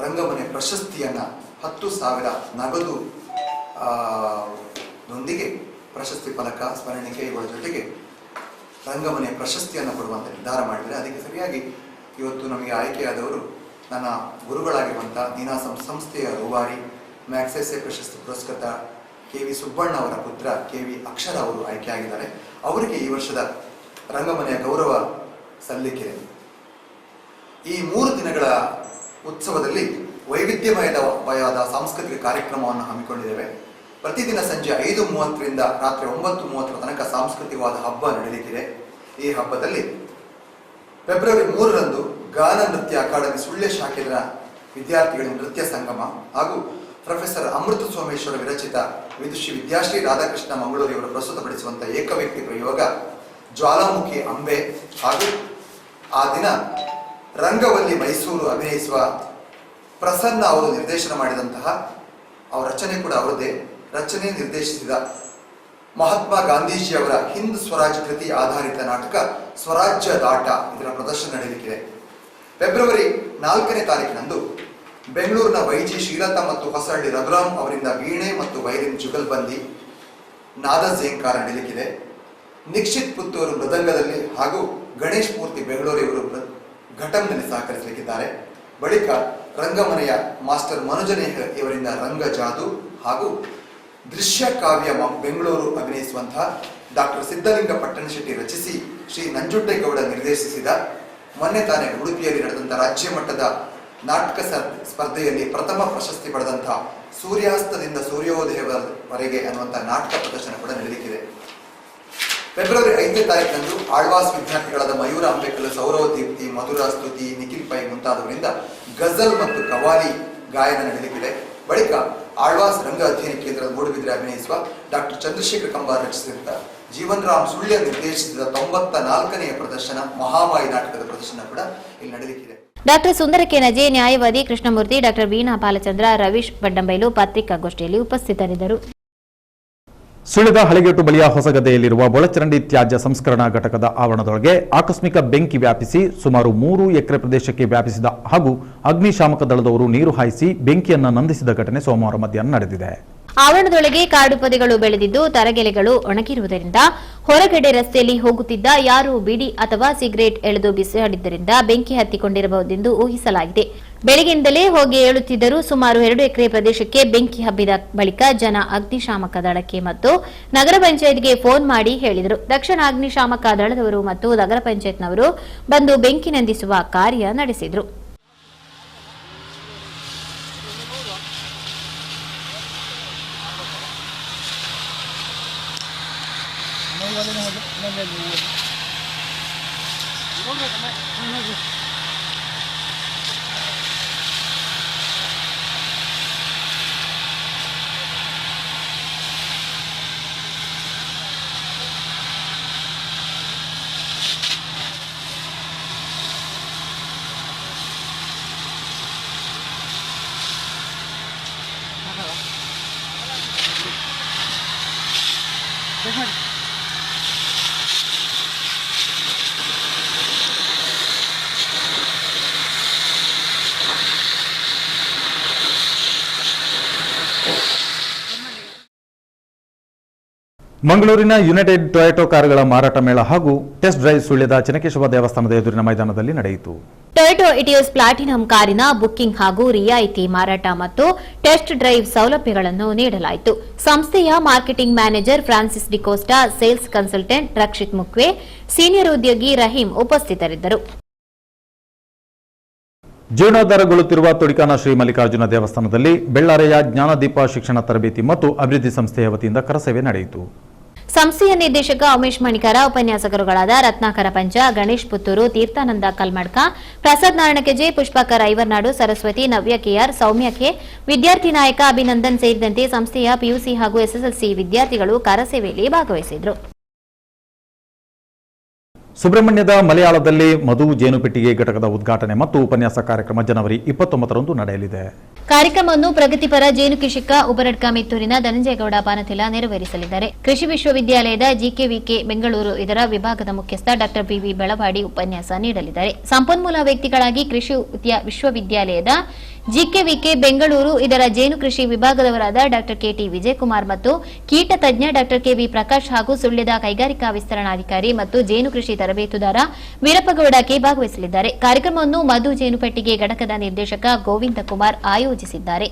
ರಂಗಮನೆ ಪ್ರಶಸ್ತಿಯನ್ನ 10,000 ನಗದು ನೊಂದಿಗೆ ಪ್ರಶಸ್ತಿ ಫಲಕ, ಸ್ಮರಣಿಕೆಗಳ ಜೊತೆಗೆ ರಂಗಮನೆ ಪ್ರಶಸ್ತಿಯನ್ನು ಕೊಡುವಂಥ ನಿರ್ಧಾರ ಮಾಡಿದರೆ, ಅದಕ್ಕೆ ಸರಿಯಾಗಿ ಇವತ್ತು ನಮಗೆ ಆಯ್ಕೆಯಾದವರು ನನ್ನ ಗುರುಗಳಾಗಿರುವಂಥ ನೀನಾಸಂ ಸಂಸ್ಥೆಯ ರೂವಾರಿ ಮ್ಯಾಕ್ಸೆಸೆ ಪ್ರಶಸ್ತಿ ಪುರಸ್ಕೃತ KV ಸುಬ್ಬಣ್ಣ ಅವರ ಪುತ್ರ KV ಅಕ್ಷರ ಅವರು ಆಯ್ಕೆಯಾಗಿದ್ದಾರೆ. ಅವರಿಗೆ ಈ ವರ್ಷದ ರಂಗಮನೆಯ ಗೌರವ ಸಲ್ಲಿಕೆ. ಈ 3 ದಿನಗಳ ಉತ್ಸವದಲ್ಲಿ ವೈವಿಧ್ಯಮಯವಾದ ಸಾಂಸ್ಕೃತಿಕ ಕಾರ್ಯಕ್ರಮವನ್ನು ಹಮ್ಮಿಕೊಂಡಿದ್ದೇವೆ. ಪ್ರತಿದಿನ ಸಂಜೆ 5:30ರಿಂದ ರಾತ್ರಿ 9:30 ತನಕ ಸಾಂಸ್ಕೃತಿಕವಾದ ಹಬ್ಬ ನಡೆಯಲಿದೆ. ಈ ಹಬ್ಬದಲ್ಲಿ ಫೆಬ್ರವರಿ 3ರಂದು ಗಾನ ನೃತ್ಯ ಅಕಾಡೆಮಿ ಸುಳ್ಯ ಶಾಖೆಯ ವಿದ್ಯಾರ್ಥಿಗಳ ನೃತ್ಯ ಸಂಗಮ ಹಾಗೂ ಪ್ರೊಫೆಸರ್ ಅಮೃತ ಸೋಮೇಶ್ವರ ವಿರಚಿತ ವಿದುಷಿ ವಿದ್ಯಾಶ್ರೀ ರಾಧಾಕೃಷ್ಣ ಮಂಗಳೂರು ಇವರು ಪ್ರಸ್ತುತಪಡಿಸುವಂತಹ ಏಕವ್ಯಕ್ತಿ ಪ್ರಯೋಗ ಜ್ವಾಲಾಮುಖಿ ಅಂಬೆ ಹಾಗೂ ಆ ದಿನ ರಂಗವಲ್ಲಿ ಮೈಸೂರು ಅಭಿನಯಿಸುವ ಪ್ರಸನ್ನ ಅವರು ನಿರ್ದೇಶನ ಮಾಡಿದಂತಹ ಅವರ ರಚನೆ ಕೂಡ ಅವರದೇ ರಚನೆ ನಿರ್ದೇಶಿಸಿದ ಮಹಾತ್ಮ ಗಾಂಧೀಜಿಯವರ ಹಿಂದ್ ಸ್ವರಾಜ್ ಕೃತಿ ಆಧಾರಿತ ನಾಟಕ ಸ್ವರಾಜ್ಯದಾಟ ಇದರ ಪ್ರದರ್ಶನ ನಡೆಯಲಿದೆ. ಫೆಬ್ರವರಿ 4ನೇ ತಾರೀಕಿನಂದು ಬೆಂಗಳೂರಿನ ವೈಜಿ ಶ್ರೀಲತಾ ಮತ್ತು ಹೊಸಹಳ್ಳಿ ರಘುರಾಮ್ ಅವರಿಂದ ವೀಣೆ ಮತ್ತು ವಯಲಿನ್ ಜುಗಲ್ಬಂದಿ ನಾದ ಜೇಂಕಾರ ನಡೆಯಲಿದೆ. ನಿಕ್ಷಿತ್ ಪುತ್ತೂರು ಮೃದಂಗದಲ್ಲಿ ಹಾಗೂ ಗಣೇಶ್ ಮೂರ್ತಿ ಬೆಂಗಳೂರು ಇವರು ಘಟಂನಲ್ಲಿ ಸಹಕರಿಸಲಿದ್ದಾರೆ. ಬಳಿಕ ರಂಗಮನೆಯ ಮಾಸ್ಟರ್ ಮನುಜ ನೇಹಿಗ ಇವರಿಂದ ರಂಗ ಜಾದು ಹಾಗೂ ದೃಶ್ಯ ಕಾವ್ಯ ಬೆಂಗಳೂರು ಅಭಿನಯಿಸುವಂತಹ ಡಾಕ್ಟರ್ ಸಿದ್ದಲಿಂಗ ಪಟ್ಟಣಶೆಟ್ಟಿ ರಚಿಸಿ ಶ್ರೀ ನಂಜುಂಡೇಗೌಡ ನಿರ್ದೇಶಿಸಿದ ಮೊನ್ನೆ ತಾನೇ ಉಡುಪಿಯಲ್ಲಿ ನಡೆದಂತಹ ರಾಜ್ಯ ಮಟ್ಟದ ನಾಟಕ ಸ್ಪರ್ಧೆಯಲ್ಲಿ ಪ್ರಥಮ ಪ್ರಶಸ್ತಿ ಪಡೆದಂತಹ ಸೂರ್ಯಾಸ್ತದಿಂದ ಸೂರ್ಯೋದಯವರೆಗೆ ಅನ್ನುವಂತಹ ನಾಟಕ ಪ್ರದರ್ಶನ ಕೂಡ ನಡೆಯಲಿದೆ. ಫೆಬ್ರವರಿ 5ನೇ ತಾರೀಕಿನಂದು ಆಳ್ವಾಸ್ ವಿದ್ಯಾರ್ಥಿಗಳಾದ ಮಯೂರ ಅಂಬೇಕಲ್ಲು, ಸೌರವ್ ದೀಪ್ತಿ, ಮಧುರ ಸ್ತುತಿ, ನಿಖಿಲ್ ಪೈ ಮುಂತಾದವರಿಂದ ಗಜಲ್ ಮತ್ತು ಕವಾಲಿ ಗಾಯನ ನಡೆಯಲಿದೆ. ಬಳಿಕ ಆಳ್ವಾಸ್ ರಂಗ ಅಧ್ಯಯನ ಕೇಂದ್ರದ ಮೂಡಬಿದ್ರೆ ಅಭಿನಯಿಸುವ ಡಾಕ್ಟರ್ ಚಂದ್ರಶೇಖರ ಕಂಬಾರ್ ರಚಿಸಿದ ಜೀವನ್ ರಾಮ್ ಸುಳ್ಯ ನಿರ್ದೇಶಿಸಿದ 94ನೇ ಪ್ರದರ್ಶನ ಮಹಾಮಾಯಿ ನಾಟಕದ ಪ್ರದರ್ಶನ ಕೂಡ ಇಲ್ಲಿ ನಡೆಯಲಿದೆ. ಡಾಕ್ಟರ್ ಸುಂದರ ಕೆ ನಜೆ, ನ್ಯಾಯವಾದಿ ಕೃಷ್ಣಮೂರ್ತಿ, ಡಾಕ್ಟರ್ ವೀಣಾ ಬಾಲಚಂದ್ರ, ರವೀಶ್ ಬಡ್ಡಂಬೈಲು ಪತ್ರಿಕಾಗೋಷ್ಠಿಯಲ್ಲಿ ಉಪಸ್ಥಿತರಿದ್ದರು. ಸುಳ್ಯದ ಹಳೆಗೇಟು ಬಳಿಯ ಹೊಸಗದ್ದೆಯಲ್ಲಿರುವ ಒಳಚರಂಡಿ ತ್ಯಾಜ್ಯ ಸಂಸ್ಕರಣಾ ಘಟಕದ ಆವರಣದೊಳಗೆ ಆಕಸ್ಮಿಕ ಬೆಂಕಿ ವ್ಯಾಪಿಸಿ ಸುಮಾರು 3 ಎಕರೆ ಪ್ರದೇಶಕ್ಕೆ ವ್ಯಾಪಿಸಿದ ಹಾಗೂ ಅಗ್ನಿಶಾಮಕ ದಳದವರು ನೀರು ಹಾಯಿಸಿ ಬೆಂಕಿಯನ್ನು ನಂದಿಸಿದ ಘಟನೆ ಸೋಮವಾರ ಮಧ್ಯಾಹ್ನ ನಡೆದಿದೆ. ಆವರಣದೊಳಗೆ ಕಾಡು ಪೊದೆಗಳು ಬೆಳೆದಿದ್ದು ತರಗೆಲೆಗಳು ಒಣಗಿರುವುದರಿಂದ ಹೊರಗಡೆ ರಸ್ತೆಯಲ್ಲಿ ಹೋಗುತ್ತಿದ್ದ ಯಾರು ಬೀಡಿ ಅಥವಾ ಸಿಗರೇಟ್ ಎಳೆದು ಬಿಸಾಡಿದ್ದರಿಂದ ಬೆಂಕಿ ಹತ್ತಿಕೊಂಡಿರಬಹುದೆಂದು ಊಹಿಸಲಾಗಿದೆ. ಬೆಳಗ್ಗೆಯಿಂದಲೇ ಹೊಗೆ ಏಳುತ್ತಿದ್ದರೂ ಸುಮಾರು 2 ಎಕರೆ ಪ್ರದೇಶಕ್ಕೆ ಬೆಂಕಿ ಹಬ್ಬಿದ ಬಳಿಕ ಜನ ಅಗ್ನಿಶಾಮಕ ದಳಕ್ಕೆ ಮತ್ತು ನಗರ ಪಂಚಾಯತ್ಗೆ ಫೋನ್ ಮಾಡಿ ಹೇಳಿದರು. ತಕ್ಷಣ ಅಗ್ನಿಶಾಮಕ ದಳದವರು ಮತ್ತು ನಗರ ಪಂಚಾಯತ್ನವರು ಬಂದು ಬೆಂಕಿ ನಂದಿಸುವ ಕಾರ್ಯ ನಡೆಸಿದರು. ಮಂಗಳೂರಿನ ಯುನೈಟೆಡ್ ಟೊಯೋಟೋ ಕಾರುಗಳ ಮಾರಾಟ ಮೇಳ ಹಾಗೂ ಟೆಸ್ಟ್ ಡ್ರೈವ್ ಸುಳ್ಯದ ಚೆನ್ನಕೇಶವ ದೇವಸ್ಥಾನದ ಎದುರಿನ ಮೈದಾನದಲ್ಲಿ ನಡೆಯಿತು. ಟೊಯೋಟೋ ಇಟಿಯೋಸ್ ಪ್ಲಾಟಿನಂ ಕಾರಿನ ಬುಕ್ಕಿಂಗ್ ಹಾಗೂ ರಿಯಾಯಿತಿ ಮಾರಾಟ ಮತ್ತು ಟೆಸ್ಟ್ ಡ್ರೈವ್ ಸೌಲಭ್ಯಗಳನ್ನು ನೀಡಲಾಯಿತು. ಸಂಸ್ಥೆಯ marketing manager Francis D'Costa, sales consultant Rakshith Mukve, senior ಉದ್ಯೋಗಿ ರಹೀಂ ಉಪಸ್ಥಿತರಿದ್ದರು. ಜೀರ್ಣೋದ್ಧಾರಗೊಳ್ಳುತ್ತಿರುವ ತೊಡಿಕಾನ ಶ್ರೀ ಮಲ್ಲಿಕಾರ್ಜುನ ದೇವಸ್ಥಾನದಲ್ಲಿ ಬೆಳ್ಳಾರೆಯ ಜ್ಞಾನದೀಪ ಶಿಕ್ಷಣ ತರಬೇತಿ ಮತ್ತು ಅಭಿವೃದ್ಧಿ ಸಂಸ್ಥೆಯ ವತಿಯಿಂದ ಕರಸೇವೆ ನಡೆಯಿತು. ಸಂಸ್ಥೆಯ ನಿರ್ದೇಶಕ ಉಮೇಶ್ ಮಣಿಕರ, ಉಪನ್ಯಾಸಕರುಗಳಾದ ರತ್ನಾಕರ ಪಂಚ, ಗಣೇಶ್ ಪುತ್ತೂರು, ತೀರ್ಥಾನಂದ ಕಲ್ಮಡ್ಕ, ಪ್ರಸಾದ್ ನಾರಾಯಣ ಕೆಜೆ, ಪುಷ್ಪಾಕರ್ ಐವರ್ನಾಡು, ಸರಸ್ವತಿ, ನವ್ಯ ಕೆಆರ್, ಸೌಮ್ಯ ಕೆ, ವಿದ್ಯಾರ್ಥಿ ನಾಯಕ ಅಭಿನಂದನ್ ಸೇರಿದಂತೆ ಸಂಸ್ಥೆಯ ಪಿಯುಸಿ ಹಾಗೂ ಎಸ್ಎಸ್ಎಲ್ಸಿ ವಿದ್ಯಾರ್ಥಿಗಳು ಕರಸೇವೆಯಲ್ಲಿ ಭಾಗವಹಿಸಿದರು. ಸುಬ್ರಹ್ಮಣ್ಯದ ಮಲಯಾಳದಲ್ಲಿ ಮಧು ಜೇನುಪೆಟ್ಟಿಗೆ ಘಟಕದ ಉದ್ಘಾಟನೆ ಮತ್ತು ಉಪನ್ಯಾಸ ಕಾರ್ಯಕ್ರಮ ಜನವರಿ 29ರಂದು ನಡೆಯಲಿದೆ. ಕಾರ್ಯಕ್ರಮವನ್ನು ಪ್ರಗತಿಪರ ಜೇನು ಕೃಷಿಕ ಉಪರಡ್ಕ ಮಿತ್ತೂರಿನ ಧನಂಜಯಗೌಡ ಪಾನತಿಲ ನೆರವೇರಿಸಲಿದ್ದಾರೆ. ಕೃಷಿ ವಿಶ್ವವಿದ್ಯಾಲಯದ ಜಿಕೆವಿಕೆ ಬೆಂಗಳೂರು ಇದರ ವಿಭಾಗದ ಮುಖ್ಯಸ್ಥ ಡಾ ಬಿವಿ ಬೆಳವಾಡಿ ಉಪನ್ಯಾಸ ನೀಡಲಿದ್ದಾರೆ. ಸಂಪನ್ಮೂಲ ವ್ಯಕ್ತಿಗಳಾಗಿ ಕೃಷಿ ವಿಶ್ವವಿದ್ಯಾಲಯದ ಜಿಕೆವಿಕೆ ಬೆಂಗಳೂರು ಇದರ ಜೇನು ಕೃಷಿ ವಿಭಾಗದವರಾದ ಡಾ ಕೆಟಿ ವಿಜಯಕುಮಾರ್ ಮತ್ತು ಕೀಟ ತಜ್ಞ ಡಾ ಕೆವಿ ಪ್ರಕಾಶ್ ಹಾಗೂ ಸುಳ್ಯದ ಕೈಗಾರಿಕಾ ವಿಸ್ತರಣಾಧಿಕಾರಿ ಮತ್ತು ಜೇನು ಕೃಷಿ ತರಬೇತುದಾರ ವೀರಪ್ಪಗೌಡ ಕೆ ಭಾಗವಹಿಸಲಿದ್ದಾರೆ. ಕಾರ್ಯಕ್ರಮವನ್ನು ಮಧು ಜೇನುಪೆಟ್ಟಿಗೆ ಘಟಕದ ನಿರ್ದೇಶಕ ಗೋವಿಂದ ಕುಮಾರ್ ಆಯೋಜಿಸಿದ್ದಾರೆ.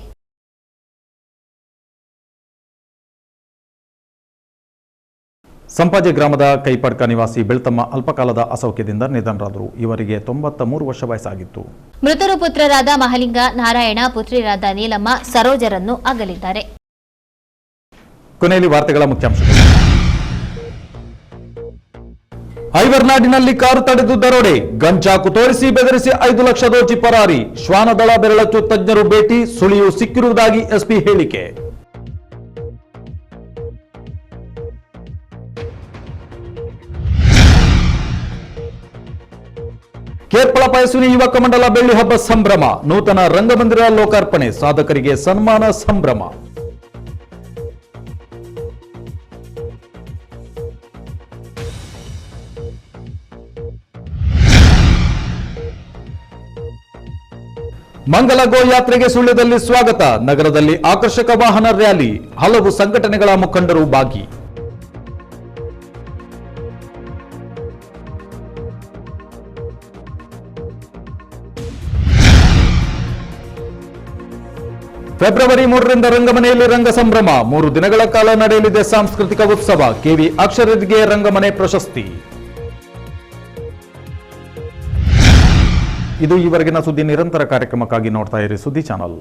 ಸಂಪಾಜೆ ಗ್ರಾಮದ ಕೈಪಡ್ಕ ನಿವಾಸಿ ಬೆಳ್ತಮ್ಮ ಅಲ್ಪಕಾಲದ ಅಸೌಖ್ಯದಿಂದ ನಿಧನರಾದರು. ಇವರಿಗೆ 93 ವರ್ಷ ವಯಸ್ಸಾಗಿತ್ತು. ಮೃತರು ಪುತ್ರರಾದ ಮಹಲಿಂಗ, ನಾರಾಯಣ, ಪುತ್ರಿಯರಾದ ನೀಲಮ್ಮ, ಸರೋಜರನ್ನು ಅಗಲಿದ್ದಾರೆ. ಕೊನೆಯಲ್ಲಿ ವಾರ್ತೆಗಳ ಮುಖ್ಯಾಂಶಗಳು. ಐವರ್ನಾಡಿನಲ್ಲಿ ಕಾರು ತಡೆದು ದರೋಡೆ, ಗಂಚಾಕು ತೋರಿಸಿ ಬೆದರಿಸಿ 5 ಲಕ್ಷ ದೋಚಿ ಪರಾರಿ. ಶ್ವಾನದಳ ಬೆರಳಚ್ಚು ತಜ್ಞರು ಭೇಟಿ, ಸುಳಿಯು ಸಿಕ್ಕಿರುವುದಾಗಿ ಎಸ್ಪಿ ಹೇಳಿಕೆ. ಕೇರ್ಪಳ ಪಯಸ್ವಿನಿ ಯುವಕ ಮಂಡಲ ಬೆಳ್ಳಿ ಹಬ್ಬ ಸಂಭ್ರಮ, ನೂತನ ರಂಗಮಂದಿರ ಲೋಕಾರ್ಪಣೆ, ಸಾಧಕರಿಗೆ ಸನ್ಮಾನ ಸಂಭ್ರಮ. ಮಂಗಲ ಗೋ ಯಾತ್ರೆಗೆ ಸುಳ್ಯದಲ್ಲಿ ಸ್ವಾಗತ, ನಗರದಲ್ಲಿ ಆಕರ್ಷಕ ವಾಹನ ರ್ಯಾಲಿ, ಹಲವು ಸಂಘಟನೆಗಳ ಮುಖಂಡರು ಭಾಗಿ. ಫೆಬ್ರವರಿ 3ರಿಂದ ರಂಗಮನೆಯಲ್ಲಿ ರಂಗ ಸಂಭ್ರಮ, 3 ದಿನಗಳ ಕಾಲ ನಡೆಯಲಿದೆ ಸಾಂಸ್ಕೃತಿಕ ಉತ್ಸವ. ಕೆವಿ ಅಕ್ಷರರಿಗೆ ರಂಗಮನೆ ಪ್ರಶಸ್ತಿ. ಇದು ಈವರೆಗಿನ ಸುದ್ದಿ. ನಿರಂತರ ಕಾರ್ಯಕ್ರಮಕ್ಕಾಗಿ ನೋಡ್ತಾ ಇರಿ ಸುದ್ದಿ ಚಾನಲ್.